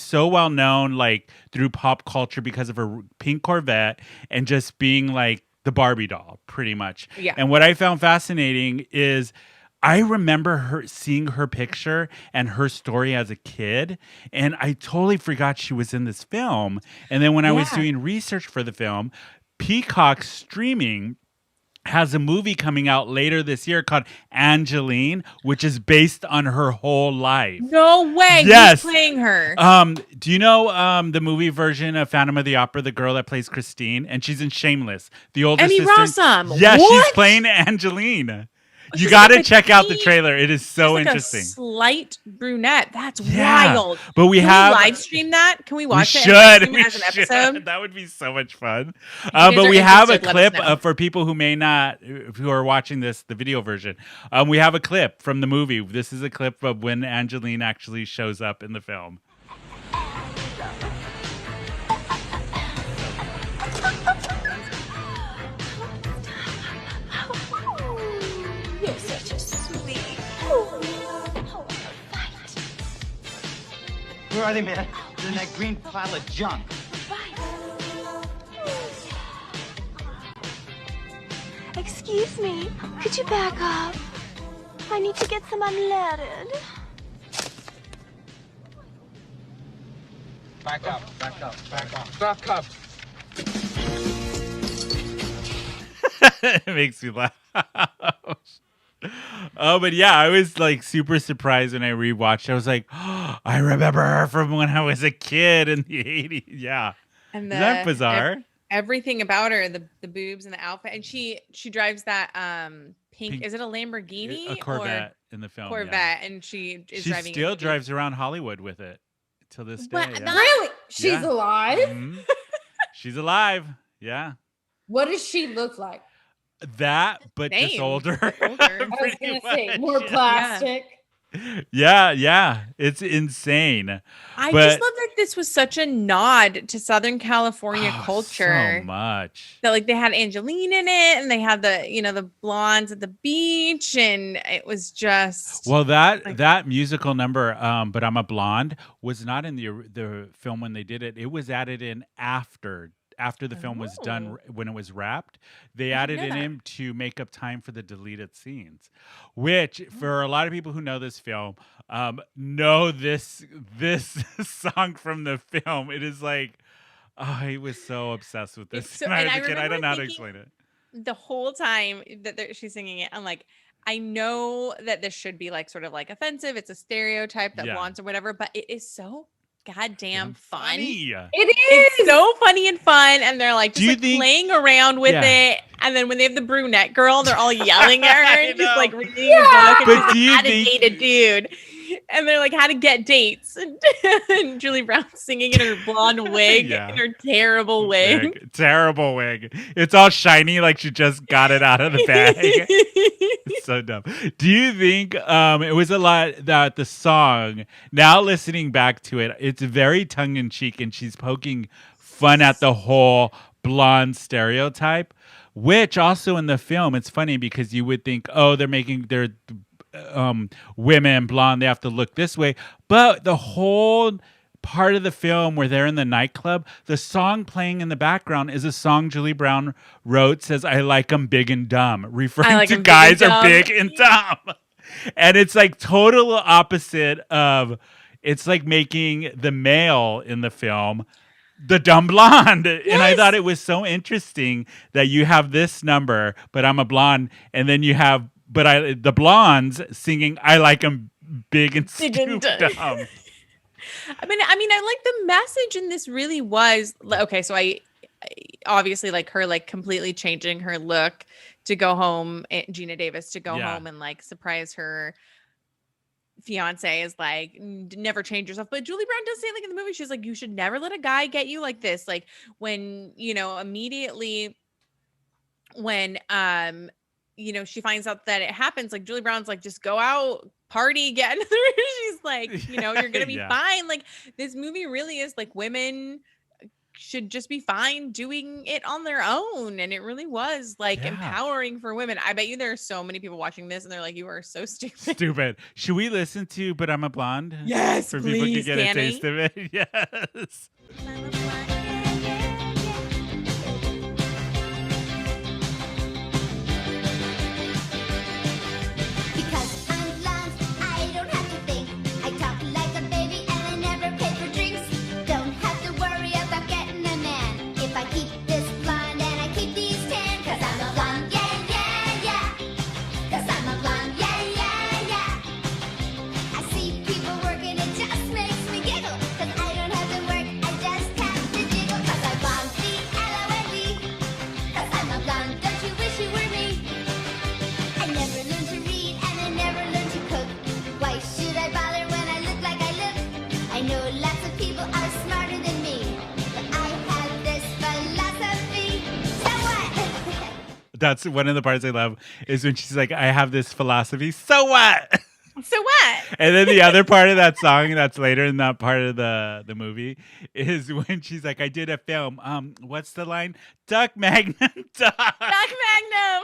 [SPEAKER 2] so well known like through pop culture because of her pink Corvette and just being like the Barbie doll, pretty much.
[SPEAKER 4] Yeah.
[SPEAKER 2] And what I found fascinating is I remember seeing her picture and her story as a kid, and I totally forgot she was in this film. And then when I was doing research for the film, Peacock Streaming has a movie coming out later this year called Angeline, which is based on her whole life.
[SPEAKER 4] No way.
[SPEAKER 2] Yes.
[SPEAKER 4] Who's playing her?
[SPEAKER 2] Do you know the movie version of Phantom of the Opera, the girl that plays Christine? And she's in Shameless. The older
[SPEAKER 4] Emmy
[SPEAKER 2] sister.
[SPEAKER 4] Rossum.
[SPEAKER 2] Yeah,
[SPEAKER 4] What?
[SPEAKER 2] she's playing Angeline. You
[SPEAKER 4] She's
[SPEAKER 2] got to
[SPEAKER 4] like a
[SPEAKER 2] check out the
[SPEAKER 4] teen-
[SPEAKER 2] trailer. It is so
[SPEAKER 4] She's like
[SPEAKER 2] interesting.
[SPEAKER 4] A slight brunette. That's
[SPEAKER 2] Yeah.
[SPEAKER 4] wild.
[SPEAKER 2] But we
[SPEAKER 4] Can
[SPEAKER 2] have
[SPEAKER 4] we live stream that? Can we watch
[SPEAKER 2] we
[SPEAKER 4] it?
[SPEAKER 2] should.
[SPEAKER 4] And
[SPEAKER 2] We
[SPEAKER 4] as an
[SPEAKER 2] should.
[SPEAKER 4] episode?
[SPEAKER 2] That would be so much fun.
[SPEAKER 4] you guys
[SPEAKER 2] But
[SPEAKER 4] are
[SPEAKER 2] we have a
[SPEAKER 4] interested, let us
[SPEAKER 2] clip
[SPEAKER 4] know.
[SPEAKER 2] for people who may not, who are watching the video version. We have a clip from the movie. This is a clip of when Angeline actually shows up in the film.
[SPEAKER 8] You're such a sweet.
[SPEAKER 13] Where are they, man? They're in that green pile of junk.
[SPEAKER 8] Excuse me, could you back up? I need to get some unleaded.
[SPEAKER 13] Back up, back up, back up, back up.
[SPEAKER 2] It makes me laugh. Oh, but yeah, I was like super surprised when I rewatched. I was like, oh, I remember her from when I was a kid in the 80s. Yeah.
[SPEAKER 4] And
[SPEAKER 2] Is that bizarre?
[SPEAKER 4] Everything about her, the boobs and the outfit, and she drives that pink. Is it a Lamborghini?
[SPEAKER 2] A Corvette in the film.
[SPEAKER 4] Corvette, and she is
[SPEAKER 2] She
[SPEAKER 4] driving.
[SPEAKER 2] still drives around Hollywood with it till this day.
[SPEAKER 4] What?
[SPEAKER 2] Yeah.
[SPEAKER 5] Really? She's
[SPEAKER 2] Yeah.
[SPEAKER 5] alive?
[SPEAKER 2] Mhm. She's alive. Yeah.
[SPEAKER 5] What does she look like?
[SPEAKER 2] That, but just
[SPEAKER 4] Same.
[SPEAKER 2] older.
[SPEAKER 5] I was gonna say more
[SPEAKER 2] Yeah.
[SPEAKER 5] plastic.
[SPEAKER 2] Yeah. It's insane.
[SPEAKER 4] I
[SPEAKER 2] But-
[SPEAKER 4] just love that this was such a nod to Southern California
[SPEAKER 2] Oh,
[SPEAKER 4] culture.
[SPEAKER 2] So much.
[SPEAKER 4] That like they had Angeline in it, and they had the blondes at the beach, and it was just
[SPEAKER 2] Well, that musical number, "But I'm a Blonde," was not in the film when they did it. It was added in after the film was done, when it was wrapped. They added it in to make up time for the deleted scenes, which for a lot of people who know this film, know this song from the film. It is like, oh, I was so obsessed with this
[SPEAKER 4] It's so-
[SPEAKER 2] when I
[SPEAKER 4] and
[SPEAKER 2] was
[SPEAKER 4] I
[SPEAKER 2] a kid. I
[SPEAKER 4] remember
[SPEAKER 2] don't know how to
[SPEAKER 4] thinking-
[SPEAKER 2] explain it.
[SPEAKER 4] the whole time that she's singing it. I'm like, I know that this should be like sort of like offensive. It's a stereotype that
[SPEAKER 2] Yeah.
[SPEAKER 4] blondes or whatever, but it is so goddamn fun.
[SPEAKER 2] Funny.
[SPEAKER 4] It's so funny and fun, and they're like
[SPEAKER 2] Do
[SPEAKER 4] just
[SPEAKER 2] you
[SPEAKER 4] like
[SPEAKER 2] think-
[SPEAKER 4] playing around with
[SPEAKER 2] Yeah.
[SPEAKER 4] it. And then when they have the brunette girl, they're all yelling at her
[SPEAKER 2] I
[SPEAKER 4] and just like
[SPEAKER 2] know.
[SPEAKER 4] reading a book, and
[SPEAKER 2] But
[SPEAKER 4] she's like,
[SPEAKER 2] do you
[SPEAKER 4] how to
[SPEAKER 2] think-
[SPEAKER 4] date a dude. And they're like, how to get dates. And Julie Brown singing in her blonde wig,
[SPEAKER 2] Yeah.
[SPEAKER 4] in her terrible wig.
[SPEAKER 2] Terrible wig. It's all shiny like she just got it out of the bag. It's so dumb. Do you think it was a lot that the song, now listening back to it, it's very tongue in cheek, and she's poking fun at the whole blonde stereotype, which also in the film, it's funny because you would think, oh, they're making their women blonde, they have to look this way. But the whole part of the film where they're in the nightclub, the song playing in the background is a song Julie Brown wrote, says, I like 'em big and dumb, referring
[SPEAKER 4] like
[SPEAKER 2] to
[SPEAKER 4] 'em big
[SPEAKER 2] guys
[SPEAKER 4] and
[SPEAKER 2] are
[SPEAKER 4] dumb.
[SPEAKER 2] big and dumb. And it's like total opposite of it's like making the male in the film the dumb blonde. Yes. And I thought it was so interesting that you have this number, but I'm a blonde, and then you have the blondes singing I like them big and stupid dumb.
[SPEAKER 4] I mean, I like the message in this really was okay. So I obviously like her like completely changing her look to go home, Gina Davis to go home and like surprise her fiance is like never change yourself. But Julie Brown does say like in the movie, she's like, you should never let a guy get you like this. Like when, immediately when she finds out that it happens, like Julie Brown's like, just go out, party, get another. She's like, you're gonna be fine. Like this movie really is like women should just be fine doing it on their own, and it really was like empowering for women. I bet you there are so many people watching this and they're like, you are so stupid.
[SPEAKER 2] Should we listen to But I'm a Blonde?
[SPEAKER 4] Yes,
[SPEAKER 2] for
[SPEAKER 4] please,
[SPEAKER 2] people to get a taste of it. Yes. That's one of the parts I love is when she's like, I have this philosophy. So what?
[SPEAKER 4] So what?
[SPEAKER 2] And then the other part of that song that's later in that part of the movie is when she's like, I did a film. What's the line? Duck Magnum. Duck
[SPEAKER 4] Magnum.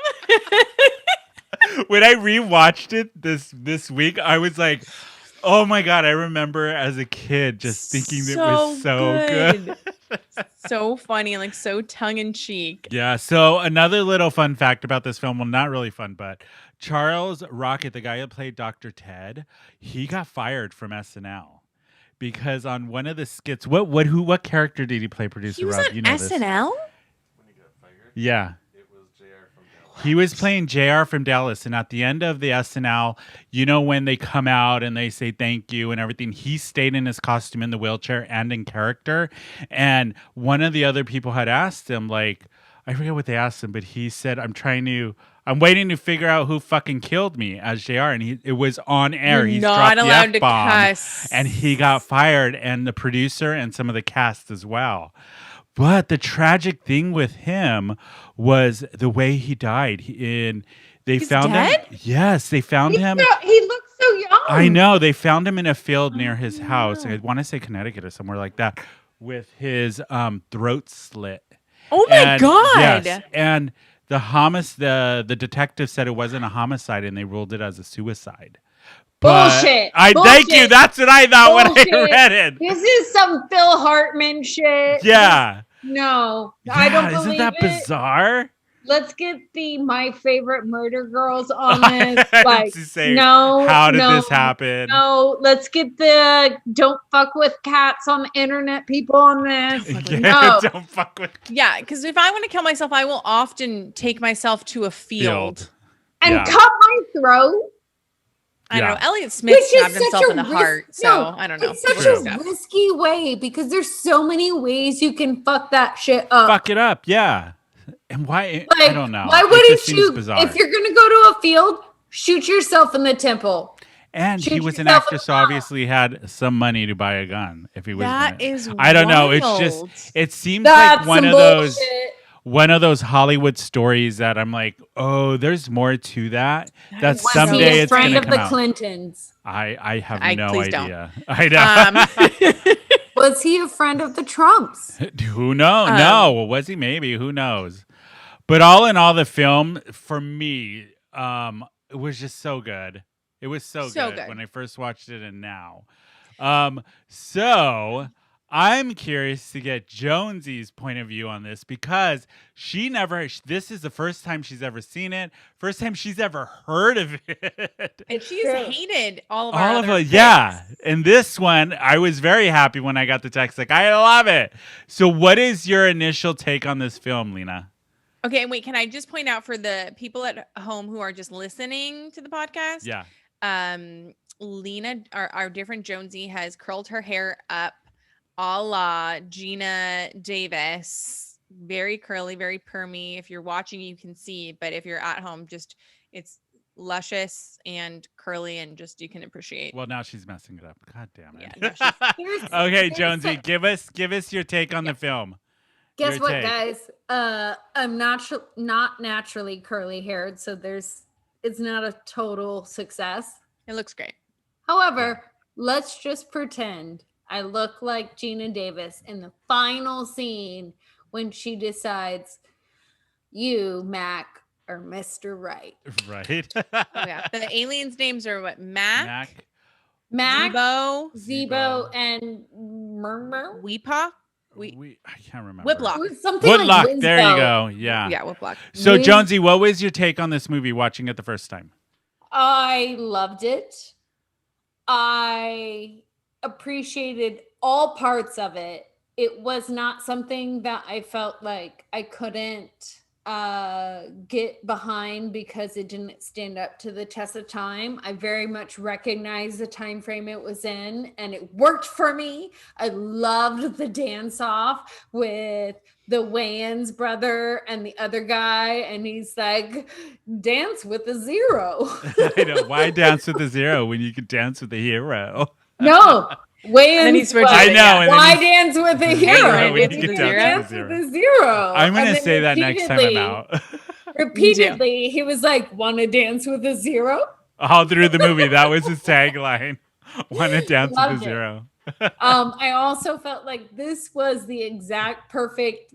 [SPEAKER 2] When I rewatched it this week, I was like, oh my God, I remember as a kid just thinking it was so good.
[SPEAKER 4] So funny, like so tongue-in-cheek.
[SPEAKER 2] Yeah, so another little fun fact about this film, well, not really fun, but Charles Rocket, the guy who played Dr. Ted, he got fired from SNL because on one of the skits, what character did he play, producer
[SPEAKER 4] he was
[SPEAKER 2] Rob?
[SPEAKER 4] On
[SPEAKER 2] you know
[SPEAKER 4] SNL?
[SPEAKER 2] When he got fired? Yeah. He was playing JR from Dallas, and at the end of the SNL, when they come out and they say thank you and everything, he stayed in his costume in the wheelchair and in character. And one of the other people had asked him, like, I forget what they asked him, but he said, I'm waiting to figure out who fucking killed me as JR. And it was on air. He's
[SPEAKER 4] not
[SPEAKER 2] dropped
[SPEAKER 4] allowed
[SPEAKER 2] the
[SPEAKER 4] to
[SPEAKER 2] F-bomb,
[SPEAKER 4] cuss.
[SPEAKER 2] and he got fired, and the producer and some of the cast as well. But the tragic thing with him was the way he died. He's found
[SPEAKER 4] dead?
[SPEAKER 2] him. Yes, they found him.
[SPEAKER 5] He looks so young.
[SPEAKER 2] I know. They found him in a field near his house. I want to say Connecticut or somewhere like that, with his throat slit.
[SPEAKER 4] Oh my God!
[SPEAKER 2] Yes, and the detective said it wasn't a homicide, and they ruled it as a suicide.
[SPEAKER 5] Bullshit.
[SPEAKER 2] Thank you. That's what I thought when I read it.
[SPEAKER 5] This is some Phil Hartman shit.
[SPEAKER 2] Yeah.
[SPEAKER 5] No, I don't believe
[SPEAKER 2] isn't that bizarre?
[SPEAKER 5] Let's get the My Favorite Murder Girls on this. Like,
[SPEAKER 2] say,
[SPEAKER 5] no,
[SPEAKER 2] how did this happen?
[SPEAKER 5] No, let's get the Don't Fuck with Cats on the internet people on this. No.
[SPEAKER 2] Don't fuck with.
[SPEAKER 4] Yeah, because if I want to kill myself, I will often take myself to a field.
[SPEAKER 5] And cut my throat.
[SPEAKER 4] I don't know. Elliot Smith stabbed himself in the heart, so I don't know.
[SPEAKER 5] It's such a risky way because there's so many ways you can fuck that shit up.
[SPEAKER 2] Fuck it up, yeah. And why?
[SPEAKER 5] Like,
[SPEAKER 2] I don't know.
[SPEAKER 5] Why wouldn't you?
[SPEAKER 2] Bizarre.
[SPEAKER 5] If you're gonna go to a field, shoot yourself in the temple.
[SPEAKER 2] And he was an actor, so obviously had some money to buy a gun. If he was,
[SPEAKER 4] I
[SPEAKER 2] don't know. It's just, it seems like one of those Hollywood stories that I'm like, oh, there's more to that. That someday it's going to come out.
[SPEAKER 5] Friend of the Clintons.
[SPEAKER 2] I have no idea.
[SPEAKER 4] Don't.
[SPEAKER 2] I know.
[SPEAKER 5] Was he a friend of the Trumps?
[SPEAKER 2] Who knows? No. Was he? Maybe. Who knows? But all in all, the film, for me, it was just so good. It was so good when I first watched it and now. I'm curious to get Jonsy's point of view on this because this is the first time she's ever seen it, first time she's ever heard of it.
[SPEAKER 4] And she's hated all of
[SPEAKER 2] All
[SPEAKER 4] our
[SPEAKER 2] of
[SPEAKER 4] other
[SPEAKER 2] it,
[SPEAKER 4] picks.
[SPEAKER 2] yeah. And this one, I was very happy when I got the text, like, I love it. So what is your initial take on this film, Lena?
[SPEAKER 4] Okay, and wait, can I just point out for the people at home who are just listening to the podcast?
[SPEAKER 2] Yeah.
[SPEAKER 4] Lena, our different Jonsy, has curled her hair up a la Gina Davis. Very curly, very permy. If you're watching, you can see, but if you're at home, just it's luscious and curly and just you can appreciate.
[SPEAKER 2] Well, now she's messing it up. God damn it.
[SPEAKER 4] Yeah,
[SPEAKER 2] Okay, Jonsy, give us your take on the film.
[SPEAKER 5] Guess
[SPEAKER 2] Your
[SPEAKER 5] what,
[SPEAKER 2] take.
[SPEAKER 5] guys? I'm not naturally curly haired, so it's not a total success.
[SPEAKER 4] It looks great.
[SPEAKER 5] However, let's just pretend I look like Gina Davis in the final scene when she decides you, Mac, are Mr. Right.
[SPEAKER 2] Right.
[SPEAKER 4] Oh, yeah. The aliens' names are what? Mac,
[SPEAKER 5] Zebo, and Murmur.
[SPEAKER 4] Weepaw?
[SPEAKER 2] I can't remember.
[SPEAKER 4] Whiplock.
[SPEAKER 5] Something
[SPEAKER 2] Whitlock.
[SPEAKER 5] like
[SPEAKER 2] There you go. Yeah.
[SPEAKER 4] Yeah, Whiplock.
[SPEAKER 2] So, Jonsy, what was your take on this movie watching it the first time?
[SPEAKER 5] I loved it. I appreciated all parts of it. It was not something that I felt like I couldn't get behind because it didn't stand up to the test of time. I very much recognized the time frame it was in, and it worked for me. I loved the dance off with the Wayans brother and the other guy, and he's like, dance with a zero.
[SPEAKER 2] I know. Why dance with a zero when you can dance with a hero?
[SPEAKER 5] No. Wayans,
[SPEAKER 2] I know.
[SPEAKER 5] Why dance with a hero?
[SPEAKER 2] When you can dance with a zero. I'm going to say that next time I'm out.
[SPEAKER 5] Repeatedly, he was like, want to dance with a zero?
[SPEAKER 2] All through the movie. That was his tagline. Want to dance
[SPEAKER 5] Loved
[SPEAKER 2] with a
[SPEAKER 5] it.
[SPEAKER 2] zero.
[SPEAKER 5] I also felt like this was the exact perfect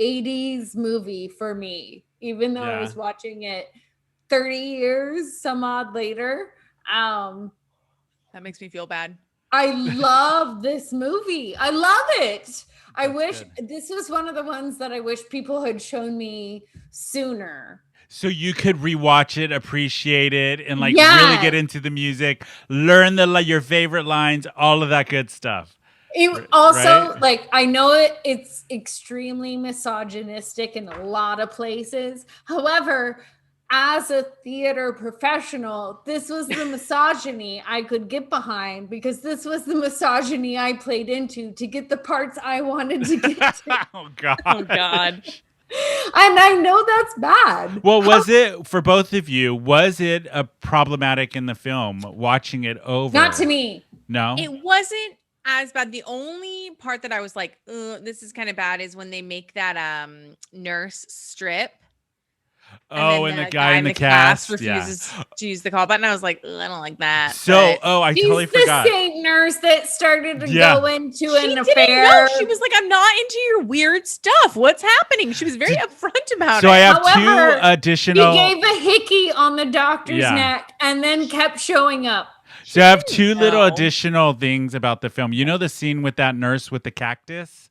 [SPEAKER 5] 80s movie for me, even though I was watching it 30 years some odd later.
[SPEAKER 4] That makes me feel bad.
[SPEAKER 5] I love this movie. I love it. I wish this was one of the ones that I wish people had shown me sooner.
[SPEAKER 2] So you could rewatch it, appreciate it, and really get into the music, learn your favorite lines, all of that good stuff.
[SPEAKER 5] It also, I know it's extremely misogynistic in a lot of places. However, as a theater professional, this was the misogyny I could get behind because this was the misogyny I played into to get the parts I wanted to get to.
[SPEAKER 2] Oh, God.
[SPEAKER 4] Oh, God.
[SPEAKER 5] And I know that's bad.
[SPEAKER 2] Well, was it, for both of you, was it problematic in the film, watching it over?
[SPEAKER 5] Not to me.
[SPEAKER 2] No?
[SPEAKER 4] It wasn't as bad. The only part that I was like, this is kind of bad is when they make that nurse strip.
[SPEAKER 2] And the guy in the cast
[SPEAKER 4] refuses to use the call button. I was like, I don't like that.
[SPEAKER 2] So, I totally forgot.
[SPEAKER 5] She's the same nurse that started to go into an affair.
[SPEAKER 4] Didn't know. She was like, I'm not into your weird stuff. What's happening? She was very upfront about it.
[SPEAKER 2] So I have two additional.
[SPEAKER 5] He gave a hickey on the doctor's neck and then kept showing up.
[SPEAKER 2] So I have two little additional things about the film. You know the scene with that nurse with the cactus?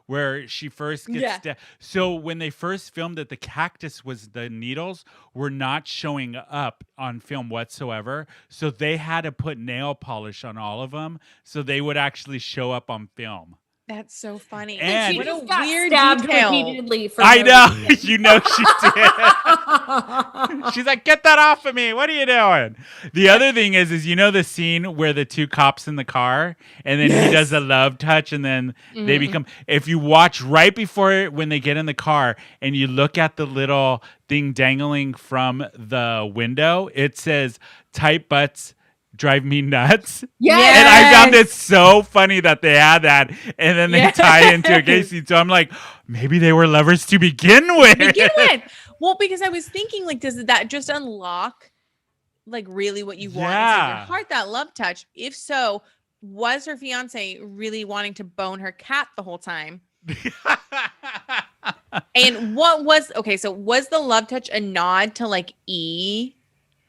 [SPEAKER 2] Where she first gets so when they first filmed it, the cactus the needles were not showing up on film whatsoever. So they had to put nail polish on all of them so they would actually show up on film.
[SPEAKER 4] That's so funny.
[SPEAKER 2] And
[SPEAKER 4] what a
[SPEAKER 5] got
[SPEAKER 4] weird
[SPEAKER 5] stabbed
[SPEAKER 4] detail.
[SPEAKER 5] repeatedly for
[SPEAKER 2] I
[SPEAKER 5] no
[SPEAKER 2] know.
[SPEAKER 5] reason.
[SPEAKER 2] You know she did. She's like, get that off of me. What are you doing? The other thing is you know the scene where the two cops in the car and then he does a love touch and then they become, if you watch right before when they get in the car and you look at the little thing dangling from the window, it says tight butts drive me nuts.
[SPEAKER 5] Yes.
[SPEAKER 2] And I found it so funny that they had that and then they tie into a gay scene. So I'm like, maybe they were lovers to begin with.
[SPEAKER 4] Well, because I was thinking, does that just unlock really what you want inside your heart, that love touch? If so, was her fiance really wanting to bone her cat the whole time? And what was so was the love touch a nod to E?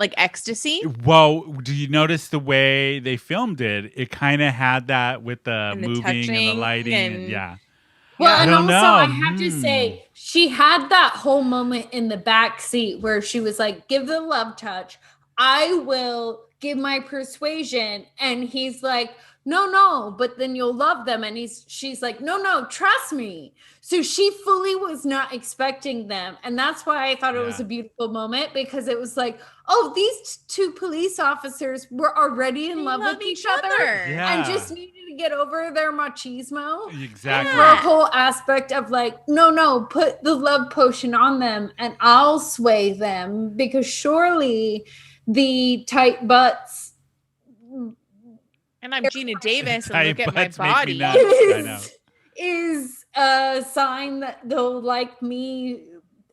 [SPEAKER 4] like ecstasy.
[SPEAKER 2] Well, do you notice the way they filmed it? It kind of had that with the
[SPEAKER 4] And the
[SPEAKER 2] moving and the
[SPEAKER 4] touching
[SPEAKER 2] lighting, and
[SPEAKER 4] and-
[SPEAKER 2] yeah.
[SPEAKER 5] Well,
[SPEAKER 2] I
[SPEAKER 5] and
[SPEAKER 2] don't
[SPEAKER 5] also
[SPEAKER 2] know.
[SPEAKER 5] I have to say, she had that whole moment in the back seat where she was like, give the love touch. I will give my persuasion. And he's like, no, but then you'll love them. And she's like, no, trust me. So she fully was not expecting them. And that's why I thought it was a beautiful moment, because it was like, oh, these two police officers were already in love with each other and just needed to get over their machismo.
[SPEAKER 2] Exactly.
[SPEAKER 5] And the whole aspect of like, no, put the love potion on them and I'll sway them, because surely the tight butts.
[SPEAKER 4] And I'm Gina Davis and
[SPEAKER 2] Tight
[SPEAKER 4] look at my
[SPEAKER 2] butts make me
[SPEAKER 4] body.
[SPEAKER 2] nuts. I know.
[SPEAKER 5] Is a sign that they'll like me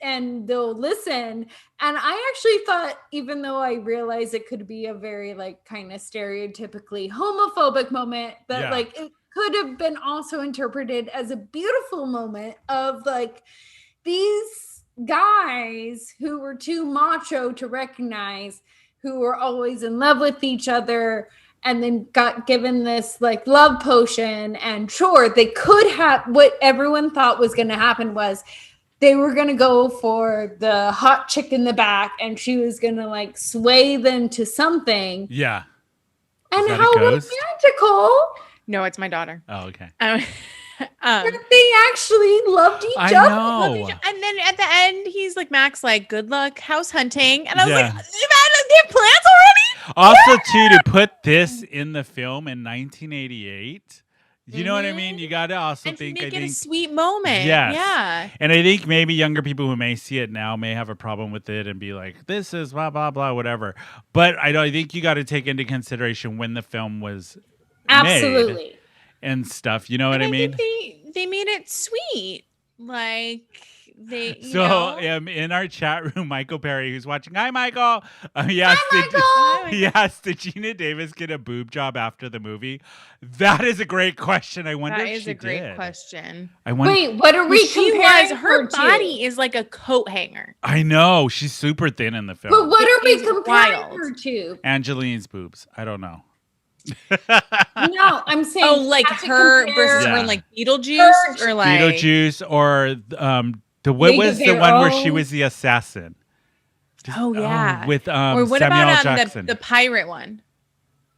[SPEAKER 5] and they'll listen. And I actually thought, even though I realized it could be a very like kind of stereotypically homophobic moment, that like it could have been also interpreted as a beautiful moment of like these guys who were too macho to recognize, who were always in love with each other, and then got given this like love potion. And sure, they could have, what everyone thought was going to happen was they were going to go for the hot chick in the back and she was going to like sway them to something.
[SPEAKER 2] Yeah.
[SPEAKER 5] And how romantical.
[SPEAKER 4] No, it's my daughter.
[SPEAKER 2] Oh, okay.
[SPEAKER 5] But they actually loved each
[SPEAKER 2] I
[SPEAKER 5] other.
[SPEAKER 2] know.
[SPEAKER 4] And then at the end, he's like, Max, like, good luck house hunting. And I was
[SPEAKER 2] Yeah.
[SPEAKER 4] like, they have plans already?
[SPEAKER 2] Also, too, to put this in the film in 1988, you know what I mean? You got to also think,
[SPEAKER 4] Make it a sweet moment.
[SPEAKER 2] Yes.
[SPEAKER 4] Yeah.
[SPEAKER 2] And I think maybe younger people who may see it now may have a problem with it and be like, this is blah, blah, blah, whatever. But I think you got to take into consideration when the film was made and stuff. You know what I mean?
[SPEAKER 4] They made it sweet. Like, they, you
[SPEAKER 2] So
[SPEAKER 4] know.
[SPEAKER 2] in our chat room, Michael Perry, who's watching, hi Michael. He asked, did Gina Davis get a boob job after the movie? That is a great question. I wonder
[SPEAKER 4] That
[SPEAKER 2] if
[SPEAKER 4] is
[SPEAKER 2] she
[SPEAKER 4] a great
[SPEAKER 2] did.
[SPEAKER 4] question.
[SPEAKER 2] I wonder.
[SPEAKER 5] Wait, what are we comparing
[SPEAKER 4] her
[SPEAKER 5] to?
[SPEAKER 4] body is like a coat hanger.
[SPEAKER 2] I know she's super thin in the film.
[SPEAKER 5] But what are we
[SPEAKER 4] is
[SPEAKER 5] comparing
[SPEAKER 4] wild.
[SPEAKER 5] her to?
[SPEAKER 2] Angeline's boobs. I don't know.
[SPEAKER 5] No, I'm saying.
[SPEAKER 4] Oh, like
[SPEAKER 5] have to
[SPEAKER 4] her
[SPEAKER 5] compare-
[SPEAKER 4] versus her
[SPEAKER 2] Yeah.
[SPEAKER 4] in like Beetlejuice or like
[SPEAKER 2] Beetlejuice or what
[SPEAKER 5] League
[SPEAKER 2] was
[SPEAKER 5] of
[SPEAKER 2] the
[SPEAKER 5] Their
[SPEAKER 2] one where she
[SPEAKER 5] Own.
[SPEAKER 2] was the assassin?
[SPEAKER 4] Oh yeah.
[SPEAKER 2] With
[SPEAKER 4] or what
[SPEAKER 2] Samuel
[SPEAKER 4] about
[SPEAKER 2] Jackson.
[SPEAKER 4] the pirate one?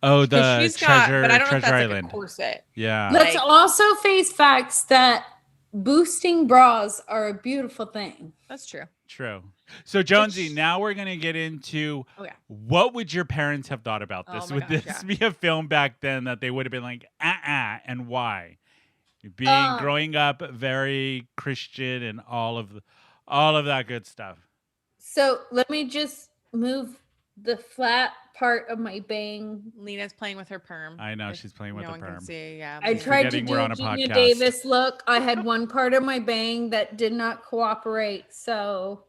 [SPEAKER 2] Oh,
[SPEAKER 4] 'Cause
[SPEAKER 2] the
[SPEAKER 4] she's got,
[SPEAKER 2] treasure,
[SPEAKER 4] but I don't know if
[SPEAKER 2] treasure
[SPEAKER 4] that's
[SPEAKER 2] island.
[SPEAKER 4] like a corset.
[SPEAKER 2] Yeah.
[SPEAKER 5] Let's
[SPEAKER 4] Like-
[SPEAKER 5] also face facts that boosting bras are a beautiful thing.
[SPEAKER 4] That's true.
[SPEAKER 2] True. So Jonesy, now we're gonna get into what would your parents have thought about this?
[SPEAKER 4] Oh my
[SPEAKER 2] Would
[SPEAKER 4] gosh,
[SPEAKER 2] this
[SPEAKER 4] yeah.
[SPEAKER 2] be a film back then that they would have been like, and why? Growing up very Christian and all of that good stuff.
[SPEAKER 5] So let me just move the flat part of my bang.
[SPEAKER 4] Lena's playing with her perm.
[SPEAKER 2] I know she's playing with
[SPEAKER 4] no
[SPEAKER 2] the
[SPEAKER 4] one can
[SPEAKER 2] perm.
[SPEAKER 4] see. Yeah.
[SPEAKER 5] I
[SPEAKER 2] She's
[SPEAKER 5] tried to
[SPEAKER 2] forgetting
[SPEAKER 5] do
[SPEAKER 2] we're
[SPEAKER 5] a
[SPEAKER 2] on a
[SPEAKER 5] Gina
[SPEAKER 2] podcast.
[SPEAKER 5] Davis look. I had one part of my bang that did not cooperate. So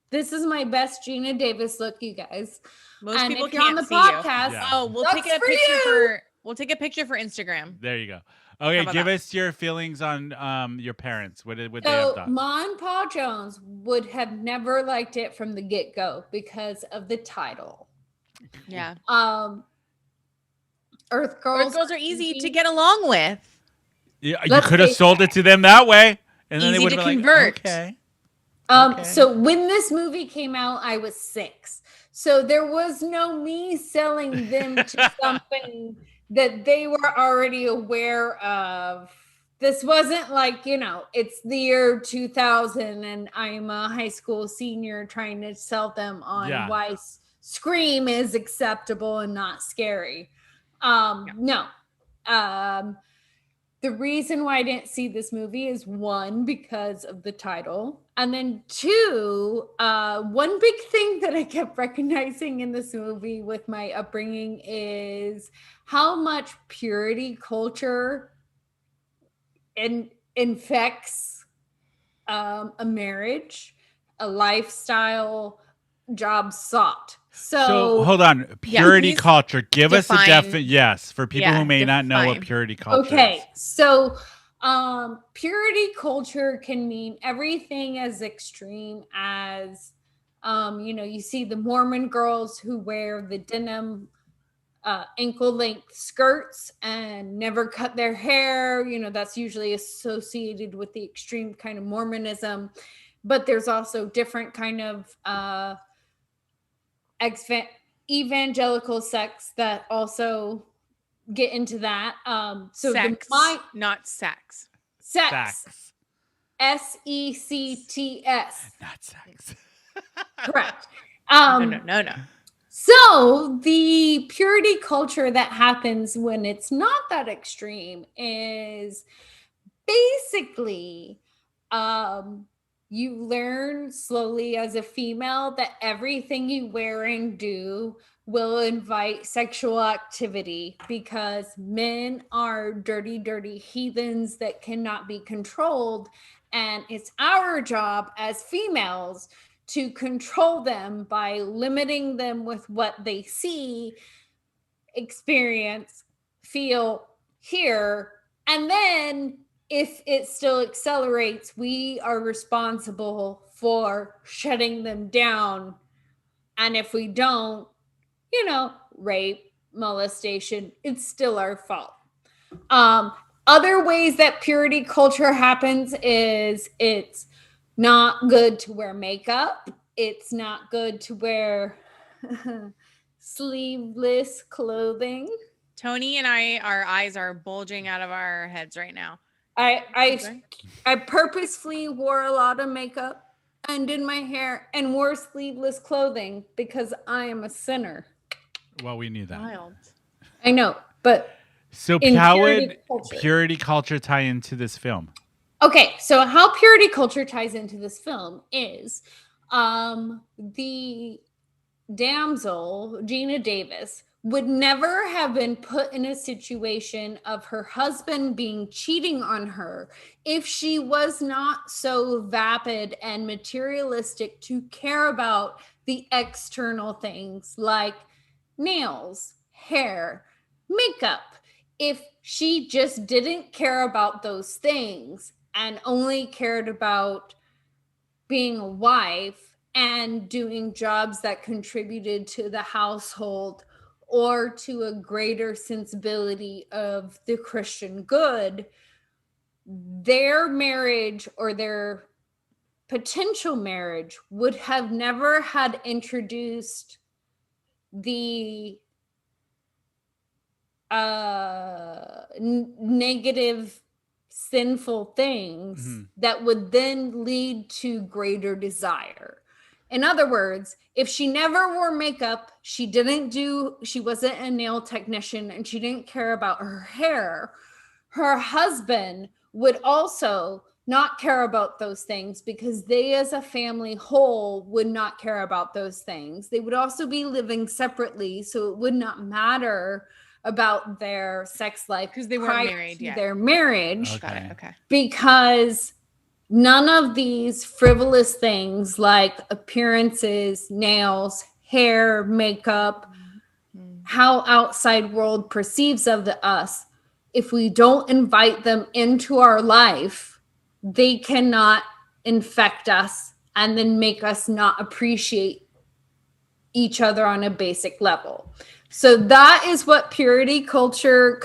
[SPEAKER 5] this is my best Gina Davis look, you guys.
[SPEAKER 4] Most
[SPEAKER 5] And
[SPEAKER 4] people
[SPEAKER 5] if you're on
[SPEAKER 4] can't
[SPEAKER 5] the
[SPEAKER 4] see
[SPEAKER 5] podcast,
[SPEAKER 4] you. Oh, we'll take
[SPEAKER 5] sucks
[SPEAKER 4] a
[SPEAKER 5] for
[SPEAKER 4] picture
[SPEAKER 5] you.
[SPEAKER 4] we'll take a picture for Instagram.
[SPEAKER 2] There you go.
[SPEAKER 4] How
[SPEAKER 2] Okay,
[SPEAKER 4] about
[SPEAKER 2] give
[SPEAKER 4] that?
[SPEAKER 2] us your feelings on your parents. What they have
[SPEAKER 5] So
[SPEAKER 2] thought?
[SPEAKER 5] Ma and Pa Jones would have never liked it from the get-go because of the title.
[SPEAKER 4] Yeah.
[SPEAKER 5] Earth Girls
[SPEAKER 4] are easy to get along with.
[SPEAKER 2] Yeah, you
[SPEAKER 5] Let's
[SPEAKER 2] could have
[SPEAKER 5] face
[SPEAKER 2] sold it to them that way, and then they
[SPEAKER 4] Easy
[SPEAKER 2] would
[SPEAKER 4] to
[SPEAKER 2] have been
[SPEAKER 4] convert.
[SPEAKER 2] like, okay.
[SPEAKER 5] So when this movie came out, I was 6. So there was no me selling them to something that they were already aware of. This wasn't like, it's the year 2000 and I'm a high school senior trying to sell them on why Scream is acceptable and not scary. No. The reason why I didn't see this movie is 1, because of the title. And then 2, one big thing that I kept recognizing in this movie with my upbringing is how much purity culture infects a marriage, a lifestyle, job sought. So
[SPEAKER 2] hold on, purity
[SPEAKER 4] he's
[SPEAKER 2] culture. Give us a
[SPEAKER 4] define-
[SPEAKER 2] yes for people who may not know what
[SPEAKER 4] define.
[SPEAKER 2] purity culture
[SPEAKER 5] okay,
[SPEAKER 2] is.
[SPEAKER 5] so purity culture can mean everything as extreme as You see the Mormon girls who wear the denim ankle length skirts and never cut their hair. That's usually associated with the extreme kind of Mormonism. But there's also different kind of ex-evangelical sects that also get into that. So
[SPEAKER 4] Sex, not sex.
[SPEAKER 5] Sex. SECTS.
[SPEAKER 2] Not sex.
[SPEAKER 5] Correct.
[SPEAKER 4] No.
[SPEAKER 5] So the purity culture that happens when it's not that extreme is basically you learn slowly as a female that everything you wear and do will invite sexual activity because men are dirty, dirty heathens that cannot be controlled. And it's our job as females to control them by limiting them with what they see, experience, feel, hear, and then if it still accelerates, we are responsible for shutting them down. And if we don't, rape, molestation, it's still our fault. Other ways that purity culture happens is it's not good to wear makeup. It's not good to wear sleeveless clothing.
[SPEAKER 4] Tony and our eyes are bulging out of our heads right now.
[SPEAKER 5] I purposefully wore a lot of makeup and did my hair and wore sleeveless clothing because I am a sinner.
[SPEAKER 2] Well, we knew that.
[SPEAKER 4] Wild.
[SPEAKER 5] I know, but
[SPEAKER 2] so how would purity culture tie into this film?
[SPEAKER 5] Okay, so how purity culture ties into this film is the damsel, Gina Davis, would never have been put in a situation of her husband being cheating on her if she was not so vapid and materialistic to care about the external things like nails, hair, makeup. If she just didn't care about those things and only cared about being a wife and doing jobs that contributed to the household or to a greater sensibility of the Christian good, their marriage or their potential marriage would have never had introduced the negative, sinful things that would then lead to greater desire. In other words, if she never wore makeup, she wasn't a nail technician and she didn't care about her hair, her husband would also not care about those things because they as a family whole would not care about those things. They would also be living separately, so it would not matter about their sex life
[SPEAKER 4] because they weren't married yet.
[SPEAKER 5] Their marriage.
[SPEAKER 4] Okay. Got it. Okay.
[SPEAKER 5] Because none of these frivolous things like appearances, nails, hair, makeup, how outside world perceives of us, if we don't invite them into our life, they cannot infect us and then make us not appreciate each other on a basic level. So that is what purity culture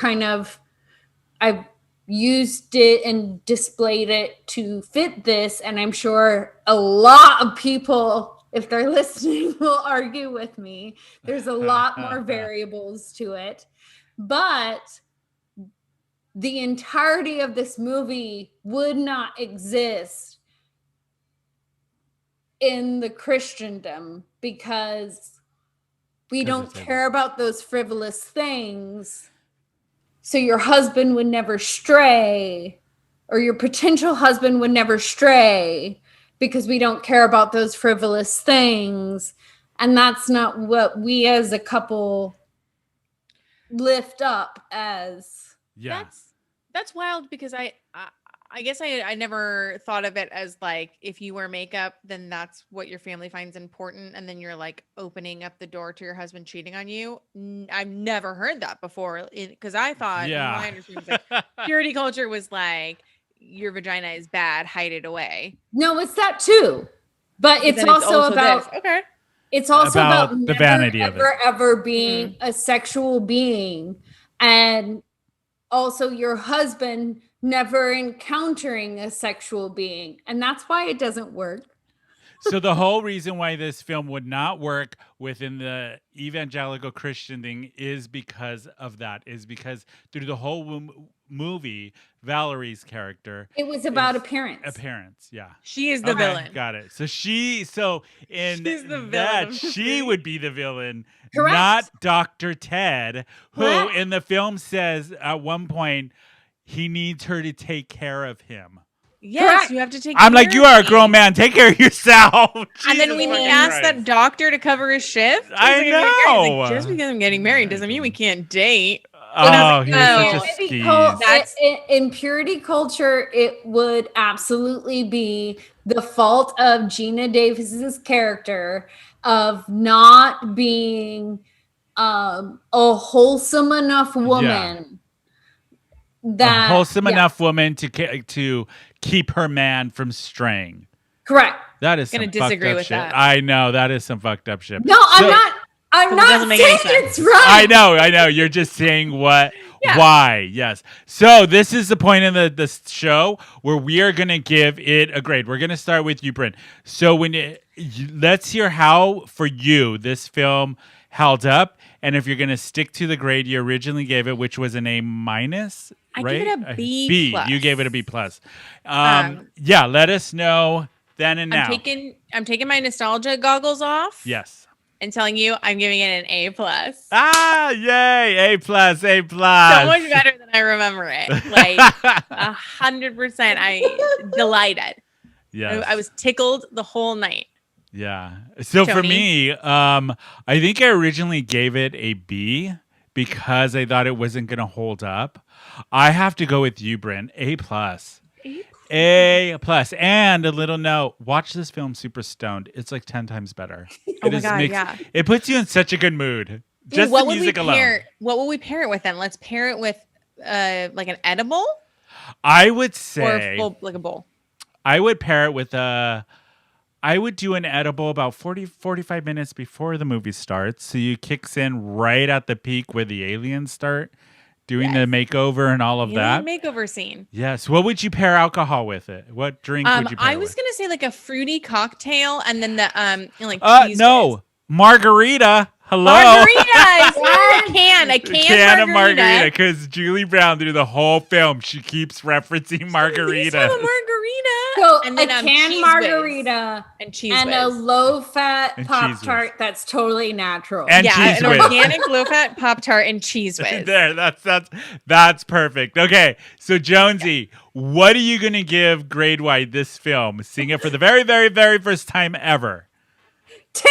[SPEAKER 5] I've used it and displayed it to fit this. And I'm sure a lot of people, if they're listening, will argue with me. There's a lot more variables to it. But the entirety of this movie would not exist in the Christendom because we don't care about those frivolous things. So your husband would never stray, or your potential husband would never stray because we don't care about those frivolous things. And that's not what we as a couple lift up as.
[SPEAKER 2] Yeah.
[SPEAKER 4] That's wild because I guess I never thought of it as like if you wear makeup, then that's what your family finds important, and then you're like opening up the door to your husband cheating on you. I've never heard that before because I thought my understanding was like purity culture was like your vagina is bad, hide it away.
[SPEAKER 5] No, it's that too. But it's also about
[SPEAKER 4] this. Okay.
[SPEAKER 5] It's also about
[SPEAKER 2] the
[SPEAKER 5] never,
[SPEAKER 2] vanity of it.
[SPEAKER 5] ever being a sexual being, and also your husband never encountering a sexual being, and that's why it doesn't work.
[SPEAKER 2] So the whole reason why this film would not work within the evangelical Christian thing is because of that. Is because through the whole movie, Valerie's character,
[SPEAKER 5] it was about appearance.
[SPEAKER 2] Appearance, yeah.
[SPEAKER 4] She is the villain.
[SPEAKER 2] Got it. So in
[SPEAKER 4] She's the villain
[SPEAKER 2] that
[SPEAKER 4] of the
[SPEAKER 2] she
[SPEAKER 4] movie.
[SPEAKER 2] would be the villain,
[SPEAKER 5] Correct.
[SPEAKER 2] not Dr. Ted, who
[SPEAKER 5] Correct.
[SPEAKER 2] in the film says at one point he needs her to take care of him.
[SPEAKER 4] Yes,
[SPEAKER 5] Correct.
[SPEAKER 4] you have to take
[SPEAKER 2] I'm
[SPEAKER 4] care
[SPEAKER 2] like, you
[SPEAKER 4] of
[SPEAKER 2] are a
[SPEAKER 4] me.
[SPEAKER 2] grown man. Take care of yourself.
[SPEAKER 4] And then
[SPEAKER 2] Jesus
[SPEAKER 4] when he
[SPEAKER 2] fucking
[SPEAKER 4] asked
[SPEAKER 2] Christ.
[SPEAKER 4] that doctor to cover his shift,
[SPEAKER 2] I
[SPEAKER 4] he's like, "He's
[SPEAKER 2] know.
[SPEAKER 4] like, just because I'm getting married doesn't mean we can't date.
[SPEAKER 2] Oh, he was such a
[SPEAKER 5] Purity
[SPEAKER 2] skis.
[SPEAKER 5] in purity culture, it would absolutely be the fault of Gina Davis's character of not being a wholesome enough woman.
[SPEAKER 2] A wholesome enough woman to keep her man from straying.
[SPEAKER 5] Correct.
[SPEAKER 2] That is
[SPEAKER 4] Gonna
[SPEAKER 2] some
[SPEAKER 4] disagree
[SPEAKER 2] fucked up
[SPEAKER 4] with
[SPEAKER 2] shit.
[SPEAKER 4] that.
[SPEAKER 2] I know that is some fucked up shit.
[SPEAKER 5] No, I'm not
[SPEAKER 4] doesn't make any
[SPEAKER 5] saying
[SPEAKER 4] sense.
[SPEAKER 5] it's right.
[SPEAKER 2] I know. You're just saying why. Yes. So this is the point in the show where we are going to give it a grade. We're going to start with you, Brynne. So let's hear how for you this film held up, and if you're going to stick to the grade you originally gave it, which was an A-,
[SPEAKER 4] I
[SPEAKER 2] right?
[SPEAKER 4] give it a B+.
[SPEAKER 2] B. You gave it a B+. Yeah. Let us know then and now.
[SPEAKER 4] I'm taking my nostalgia goggles off.
[SPEAKER 2] Yes.
[SPEAKER 4] And telling you I'm giving it an A+.
[SPEAKER 2] Yay! A+.
[SPEAKER 4] So much better than I remember it. Like 100%. I delighted.
[SPEAKER 2] Yes.
[SPEAKER 4] I was tickled the whole night.
[SPEAKER 2] Yeah. So for
[SPEAKER 4] Tony?
[SPEAKER 2] me, I think I originally gave it a B because I thought it wasn't going to hold up. I have to go with you, Brynne. A+. A+. And a little note, watch this film super stoned. It's like 10 times better.
[SPEAKER 4] Oh my God, yeah.
[SPEAKER 2] It puts you in such a good mood. Just the music alone.
[SPEAKER 4] What would we pair it with then? Let's pair it with like an edible
[SPEAKER 2] I would
[SPEAKER 4] or
[SPEAKER 2] say
[SPEAKER 4] like a bowl.
[SPEAKER 2] I would pair it with I would do an edible about 45 minutes before the movie starts. So you kicks in right at the peak where the aliens start doing the makeover and all of that.
[SPEAKER 4] Makeover scene.
[SPEAKER 2] Yes. What would you pair alcohol with it? What drink would you pair
[SPEAKER 4] I was gonna say like a fruity cocktail, and then the cheese
[SPEAKER 2] no,
[SPEAKER 4] whiz.
[SPEAKER 2] Margarita. Hello.
[SPEAKER 4] Margaritas. a can
[SPEAKER 2] of margarita, because Julie Brown through the whole film she keeps referencing margarita.
[SPEAKER 4] Have a margarita.
[SPEAKER 5] So
[SPEAKER 4] and then
[SPEAKER 5] a
[SPEAKER 4] cheese
[SPEAKER 5] can
[SPEAKER 4] whiz.
[SPEAKER 5] margarita
[SPEAKER 4] and cheese
[SPEAKER 5] and
[SPEAKER 4] whiz.
[SPEAKER 5] a low-fat
[SPEAKER 2] And cheese
[SPEAKER 5] Pop-Tart that's totally natural.
[SPEAKER 2] And cheese
[SPEAKER 4] an
[SPEAKER 2] whiz.
[SPEAKER 4] organic low-fat Pop-Tart and cheese whiz.
[SPEAKER 2] There, that's perfect. Okay, so Jonsy, what are you gonna give grade wide this film? Seeing it for the very, very, very first time ever.
[SPEAKER 5] 10+.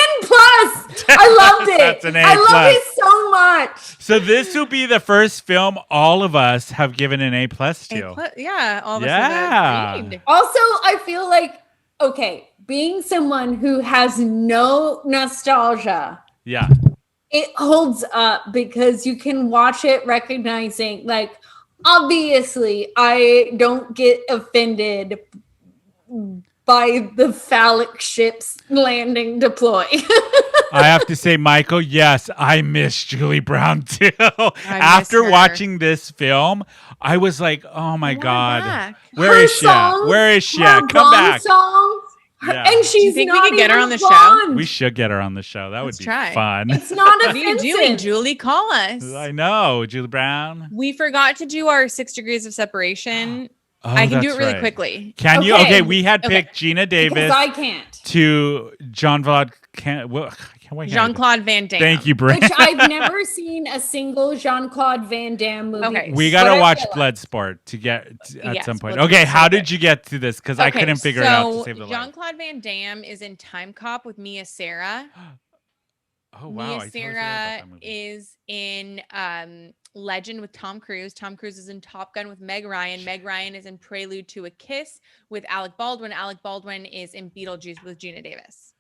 [SPEAKER 5] I loved it.
[SPEAKER 2] That's an A+.
[SPEAKER 5] I love it so much.
[SPEAKER 2] So this will be the first film all of us have given an A+ to.
[SPEAKER 4] Yeah, all of us
[SPEAKER 2] Yeah.
[SPEAKER 4] have agreed.
[SPEAKER 5] Also, I feel like, okay, being someone who has no nostalgia,
[SPEAKER 2] Yeah.
[SPEAKER 5] it holds up because you can watch it recognizing, like, obviously, I don't get offended by the phallic ships landing deploy.
[SPEAKER 2] I have to say, Michael, yes, I miss Julie Brown too. After
[SPEAKER 4] her.
[SPEAKER 2] watching this film, I was like, oh my God.
[SPEAKER 4] back.
[SPEAKER 2] Where
[SPEAKER 5] Her
[SPEAKER 2] is she at?
[SPEAKER 5] songs,
[SPEAKER 2] Where is she
[SPEAKER 5] her
[SPEAKER 2] at? Come
[SPEAKER 5] Bond
[SPEAKER 2] back.
[SPEAKER 5] songs,
[SPEAKER 2] Yeah.
[SPEAKER 5] and she's
[SPEAKER 4] Do you think we
[SPEAKER 5] not
[SPEAKER 4] could get her
[SPEAKER 5] even
[SPEAKER 4] on the show?
[SPEAKER 5] blonde.
[SPEAKER 2] We should get her on the show. That
[SPEAKER 4] Let's
[SPEAKER 2] would be
[SPEAKER 4] try.
[SPEAKER 2] fun.
[SPEAKER 5] It's not
[SPEAKER 4] What are you doing,
[SPEAKER 5] offensive.
[SPEAKER 4] Julie? Call us.
[SPEAKER 2] I know, Julie Brown.
[SPEAKER 4] We forgot to do our 6 degrees of separation.
[SPEAKER 2] Oh,
[SPEAKER 4] I can do
[SPEAKER 2] that's
[SPEAKER 4] it really
[SPEAKER 2] right.
[SPEAKER 4] quickly.
[SPEAKER 2] Can you?
[SPEAKER 5] Okay.
[SPEAKER 2] Okay, we had
[SPEAKER 4] Okay.
[SPEAKER 2] picked Gina Davis
[SPEAKER 5] Because I can't.
[SPEAKER 2] to Jean-Claude
[SPEAKER 4] Jean-Claude Van Damme.
[SPEAKER 2] Thank you, Brynne.
[SPEAKER 5] Which I've never seen a single Jean-Claude Van Damme movie.
[SPEAKER 4] Okay.
[SPEAKER 2] We
[SPEAKER 5] But
[SPEAKER 2] got to
[SPEAKER 5] I
[SPEAKER 2] watch
[SPEAKER 5] feel like-
[SPEAKER 2] Bloodsport to get at
[SPEAKER 4] Yes,
[SPEAKER 2] some point.
[SPEAKER 4] Bloodsport's
[SPEAKER 2] Okay, how
[SPEAKER 4] so
[SPEAKER 2] did
[SPEAKER 4] good.
[SPEAKER 2] you get to this? Because I couldn't figure it out to save the life.
[SPEAKER 4] Jean-Claude Van Damme is in Time Cop with Mia Sarah.
[SPEAKER 2] Oh wow, I
[SPEAKER 4] Mia
[SPEAKER 2] totally forgot
[SPEAKER 4] Sarah
[SPEAKER 2] about that movie.
[SPEAKER 4] is in Legend with Tom Cruise. Tom Cruise is in Top Gun with Meg Ryan. Meg Ryan is in Prelude to a Kiss with Alec Baldwin. Alec Baldwin is in Beetlejuice with Gina Davis.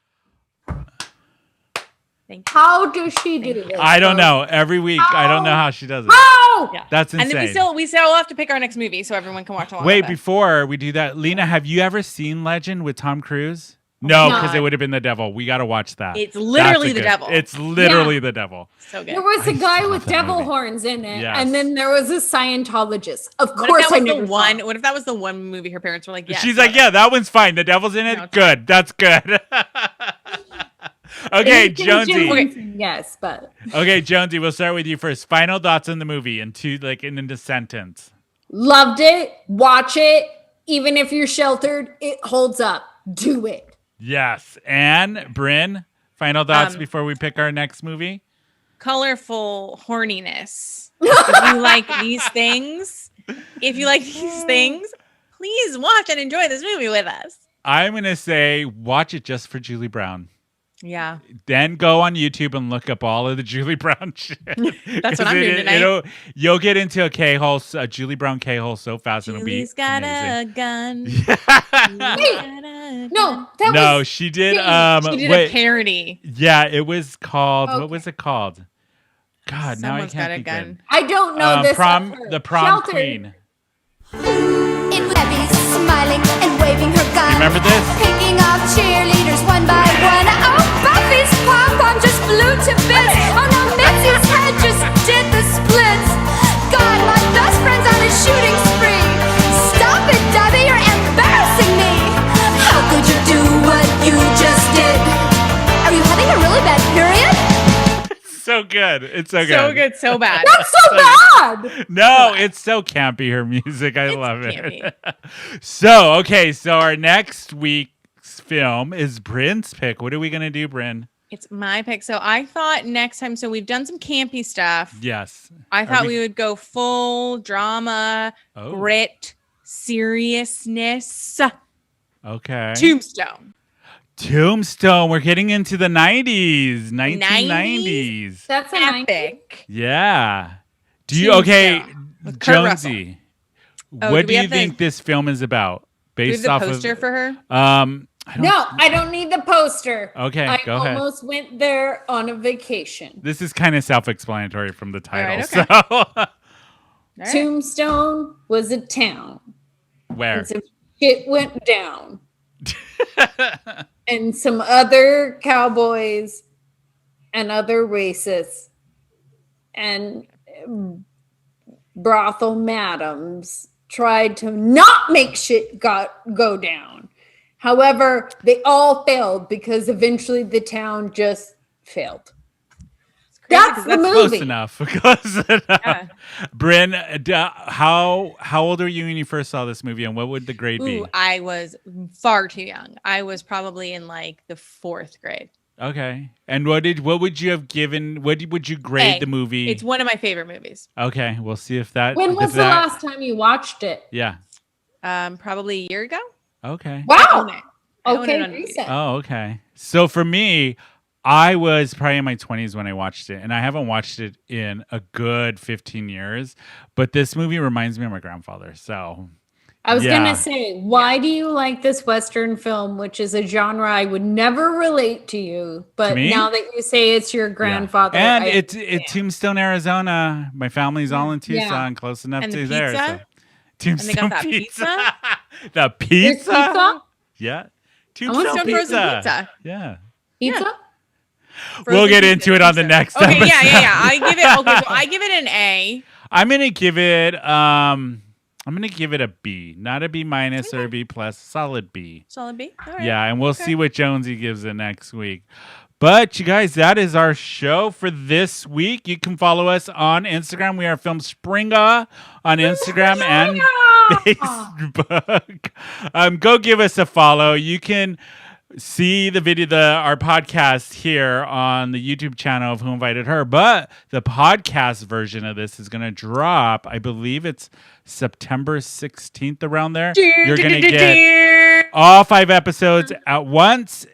[SPEAKER 4] Thank you.
[SPEAKER 5] How does she do this?
[SPEAKER 2] I don't know. Every week, I don't know how she does it.
[SPEAKER 5] How?
[SPEAKER 4] Yeah.
[SPEAKER 2] That's
[SPEAKER 4] And
[SPEAKER 2] insane.
[SPEAKER 4] then we still have to pick our next movie so everyone can watch along.
[SPEAKER 2] Wait,
[SPEAKER 4] with us.
[SPEAKER 2] before we do that, Lena, have you ever seen Legend with Tom Cruise? No, because it would have been the devil. We got to watch that.
[SPEAKER 4] It's literally the devil.
[SPEAKER 2] It's literally the devil.
[SPEAKER 4] So good.
[SPEAKER 5] There was a guy with
[SPEAKER 2] that
[SPEAKER 5] devil
[SPEAKER 2] movie.
[SPEAKER 5] horns in it,
[SPEAKER 2] Yes.
[SPEAKER 5] and then there was a Scientologist. Of
[SPEAKER 4] What
[SPEAKER 5] course,
[SPEAKER 4] if
[SPEAKER 5] I
[SPEAKER 4] that was
[SPEAKER 5] never
[SPEAKER 4] the
[SPEAKER 5] saw
[SPEAKER 4] one?
[SPEAKER 5] it.
[SPEAKER 4] What if that was the one movie her parents were like, "Yeah"?
[SPEAKER 2] She's like, yeah, that one's fine. The devil's in it.
[SPEAKER 4] No, it's
[SPEAKER 2] Good. That's good. Okay,
[SPEAKER 5] Anything
[SPEAKER 2] Jonesy.
[SPEAKER 5] Jim Henson, yes, but
[SPEAKER 2] Okay, Jonesy, we'll start with you first. Final thoughts on the movie in a sentence.
[SPEAKER 5] loved it. Watch it. Even if you're sheltered, it holds up. Do it.
[SPEAKER 2] Yes. And Brynne, final thoughts before we pick our next movie?
[SPEAKER 4] Colorful horniness. If you like these things, please watch and enjoy this movie with us.
[SPEAKER 2] I'm going to say watch it just for Julie Brown.
[SPEAKER 4] Yeah.
[SPEAKER 2] Then go on YouTube and look up all of the Julie Brown shit.
[SPEAKER 4] That's what I'm doing tonight.
[SPEAKER 2] You'll get into a Julie Brown K-hole so fast it'll be
[SPEAKER 4] Julie's got
[SPEAKER 2] amazing.
[SPEAKER 4] a gun.
[SPEAKER 5] No,
[SPEAKER 2] she did.
[SPEAKER 4] She did a parody.
[SPEAKER 2] Yeah, it was called.
[SPEAKER 5] Okay.
[SPEAKER 2] What was it called? God,
[SPEAKER 4] Someone's
[SPEAKER 2] now I
[SPEAKER 4] got a
[SPEAKER 2] can't
[SPEAKER 4] gun.
[SPEAKER 2] think.
[SPEAKER 5] I don't know this.
[SPEAKER 2] The prom
[SPEAKER 5] Sheltered.
[SPEAKER 2] queen.
[SPEAKER 12] It was Debbie smiling and waving her gun.
[SPEAKER 2] Remember this?
[SPEAKER 12] Picking off cheerleaders one by one. Oh, Buffy's pom-pom just flew to bits. Oh no, Mitzi's head just did the splits. God, my best friend's on a shooting spree. Stop it, Debbie, you're embarrassing me. How could you do what you just did? Are you having a really bad period?
[SPEAKER 2] So good. It's so good.
[SPEAKER 4] So good, so bad.
[SPEAKER 5] That's so bad.
[SPEAKER 2] No, it's so campy, her music. I love it. So our next week's film is Brynne's pick. What are we going to do, Brynne?
[SPEAKER 4] It's my pick. So I thought next time, so we've done some campy stuff.
[SPEAKER 2] Yes.
[SPEAKER 4] I thought we would go full drama, grit, seriousness.
[SPEAKER 2] Okay. Tombstone. We're getting into the 90s. 1990s.
[SPEAKER 5] That's an epic.
[SPEAKER 2] Yeah. Do you
[SPEAKER 4] With Kurt
[SPEAKER 2] Jonesy? What do you think this film is about? Based
[SPEAKER 4] do we have
[SPEAKER 2] off
[SPEAKER 4] the poster
[SPEAKER 2] of
[SPEAKER 4] for her?
[SPEAKER 5] I don't need the poster.
[SPEAKER 2] Okay, go ahead.
[SPEAKER 5] I almost went there on a vacation.
[SPEAKER 2] This is kind of self-explanatory from the title.
[SPEAKER 4] Right,
[SPEAKER 2] So
[SPEAKER 5] Tombstone was a town.
[SPEAKER 2] where?
[SPEAKER 5] And some shit went down. And some other cowboys and other racists and brothel madams tried to not make shit go down. However, they all failed because eventually the town just failed. That's the movie.
[SPEAKER 2] Close enough. Close enough.
[SPEAKER 4] Yeah.
[SPEAKER 2] Brynne, how old were you when you first saw this movie, and what would the grade be?
[SPEAKER 4] Ooh, I was far too young. I was probably in like the 4th grade.
[SPEAKER 2] Okay. And what would you have given? What would you grade
[SPEAKER 4] A.
[SPEAKER 2] the movie?
[SPEAKER 4] It's one of my favorite movies.
[SPEAKER 2] Okay, we'll see if that.
[SPEAKER 5] When was the last time you watched it?
[SPEAKER 2] Yeah.
[SPEAKER 4] Probably a year ago.
[SPEAKER 2] Okay.
[SPEAKER 4] I
[SPEAKER 5] Wow.
[SPEAKER 4] own it. I own it
[SPEAKER 5] Okay,
[SPEAKER 4] on DVD.
[SPEAKER 5] recent.
[SPEAKER 2] Oh, okay. So for me, I was probably in my 20s when I watched it, and I haven't watched it in a good 15 years. But this movie reminds me of my grandfather. So
[SPEAKER 5] I was
[SPEAKER 2] yeah.
[SPEAKER 5] going to say, why do you like this Western film, which is a genre I would never relate to you, but
[SPEAKER 2] me?
[SPEAKER 5] now that you say it's your grandfather.
[SPEAKER 2] And
[SPEAKER 5] I
[SPEAKER 2] it's
[SPEAKER 5] understand.
[SPEAKER 2] Tombstone, Arizona. My family's all in Tucson, close enough
[SPEAKER 4] And
[SPEAKER 2] to
[SPEAKER 4] the
[SPEAKER 2] there.
[SPEAKER 4] pizza?
[SPEAKER 2] So. Tombstone
[SPEAKER 4] And they got that pizza?
[SPEAKER 2] The
[SPEAKER 5] There's
[SPEAKER 2] pizza?
[SPEAKER 5] pizza?
[SPEAKER 2] Yeah.
[SPEAKER 4] Tombstone frozen pizza.
[SPEAKER 2] Yeah.
[SPEAKER 5] Pizza?
[SPEAKER 2] We'll get into it on the next
[SPEAKER 4] Okay,
[SPEAKER 2] episode.
[SPEAKER 4] yeah. I give it an A.
[SPEAKER 2] I'm gonna give it a B, not a B minus or a B plus, solid B.
[SPEAKER 4] Solid B. All right.
[SPEAKER 2] Yeah, and we'll see what Jonesy gives it next week. But you guys, that is our show for this week. You can follow us on Instagram. We are Filmspringa on Instagram and Facebook. Go give us a follow. You can see the video, our podcast here on the YouTube channel of Who Invited Her. But the podcast version of this is going to drop, I believe it's September 16th, around there. You're going to get all 5 episodes at once.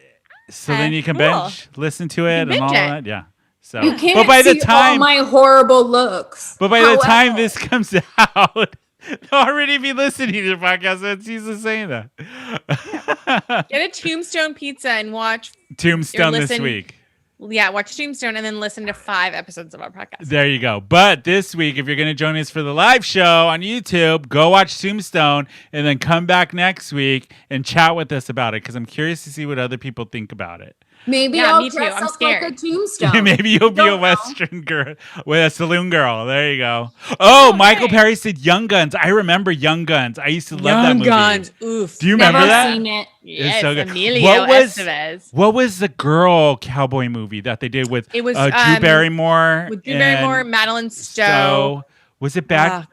[SPEAKER 2] So then you can binge, listen to it, and all that. Yeah. So,
[SPEAKER 5] You can't
[SPEAKER 2] but by the
[SPEAKER 5] see
[SPEAKER 2] time
[SPEAKER 5] all my horrible looks.
[SPEAKER 2] But by the time this comes out, they'll already be listening to the podcast. So it's easy saying that.
[SPEAKER 4] Get a Tombstone pizza and watch.
[SPEAKER 2] Tombstone
[SPEAKER 4] or
[SPEAKER 2] this
[SPEAKER 4] listen-
[SPEAKER 2] week.
[SPEAKER 4] Yeah, watch Tombstone and then listen to 5 episodes of our podcast.
[SPEAKER 2] There you go. But this week, if you're going to join us for the live show on YouTube, go watch Tombstone and then come back next week and chat with us about it because I'm curious to see what other people think about it.
[SPEAKER 5] Maybe
[SPEAKER 4] Yeah,
[SPEAKER 5] I'll
[SPEAKER 4] me too.
[SPEAKER 5] dress
[SPEAKER 4] I'm
[SPEAKER 5] up
[SPEAKER 4] scared.
[SPEAKER 5] like a tombstone.
[SPEAKER 2] Maybe you'll be a Western girl with a saloon girl. There you go. Oh, Michael Perry said Young Guns. I remember Young Guns. I used to love that
[SPEAKER 4] Young
[SPEAKER 2] movie.
[SPEAKER 4] Guns. Oof.
[SPEAKER 2] Do you remember
[SPEAKER 5] Never
[SPEAKER 2] that?
[SPEAKER 5] seen it.
[SPEAKER 4] Yes,
[SPEAKER 2] so good.
[SPEAKER 4] Emilio Estevez.
[SPEAKER 2] What was the girl cowboy movie that they did with
[SPEAKER 4] It was,
[SPEAKER 2] Drew Barrymore?
[SPEAKER 4] With Drew Barrymore, Madeline Stowe.
[SPEAKER 2] Was it Bad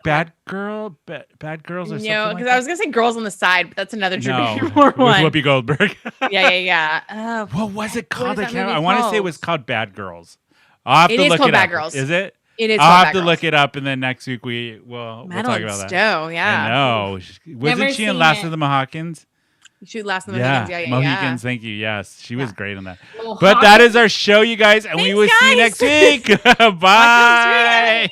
[SPEAKER 2] Girls or something
[SPEAKER 4] No,
[SPEAKER 2] like
[SPEAKER 4] because
[SPEAKER 2] that?
[SPEAKER 4] I was gonna say Girls on the Side, but that's another Drew
[SPEAKER 2] No,
[SPEAKER 4] Barrymore
[SPEAKER 2] with
[SPEAKER 4] one.
[SPEAKER 2] Whoopi Goldberg.
[SPEAKER 4] Yeah.
[SPEAKER 2] What was it called?
[SPEAKER 4] is that
[SPEAKER 2] I
[SPEAKER 4] movie
[SPEAKER 2] want to say it
[SPEAKER 4] called?
[SPEAKER 2] was called Bad Girls. I'll have
[SPEAKER 4] It
[SPEAKER 2] to
[SPEAKER 4] is
[SPEAKER 2] look
[SPEAKER 4] called
[SPEAKER 2] it
[SPEAKER 4] Bad
[SPEAKER 2] up.
[SPEAKER 4] Girls.
[SPEAKER 2] Is it?
[SPEAKER 4] It is
[SPEAKER 2] I'll
[SPEAKER 4] called
[SPEAKER 2] have
[SPEAKER 4] Bad
[SPEAKER 2] to
[SPEAKER 4] Girls.
[SPEAKER 2] look it up, and then next week we'll talk
[SPEAKER 4] Madeline
[SPEAKER 2] about that.
[SPEAKER 4] Stowe, yeah.
[SPEAKER 2] I know.
[SPEAKER 5] Never
[SPEAKER 2] Wasn't she in
[SPEAKER 5] seen
[SPEAKER 2] Last
[SPEAKER 5] it.
[SPEAKER 2] of the Mohicans?
[SPEAKER 4] You should last in the Mohicans. Yeah.
[SPEAKER 2] Mohicans. Thank you. Yes, she was great in that.
[SPEAKER 5] Mohicans.
[SPEAKER 2] But that is our show, you guys, and we will see you next week. Bye.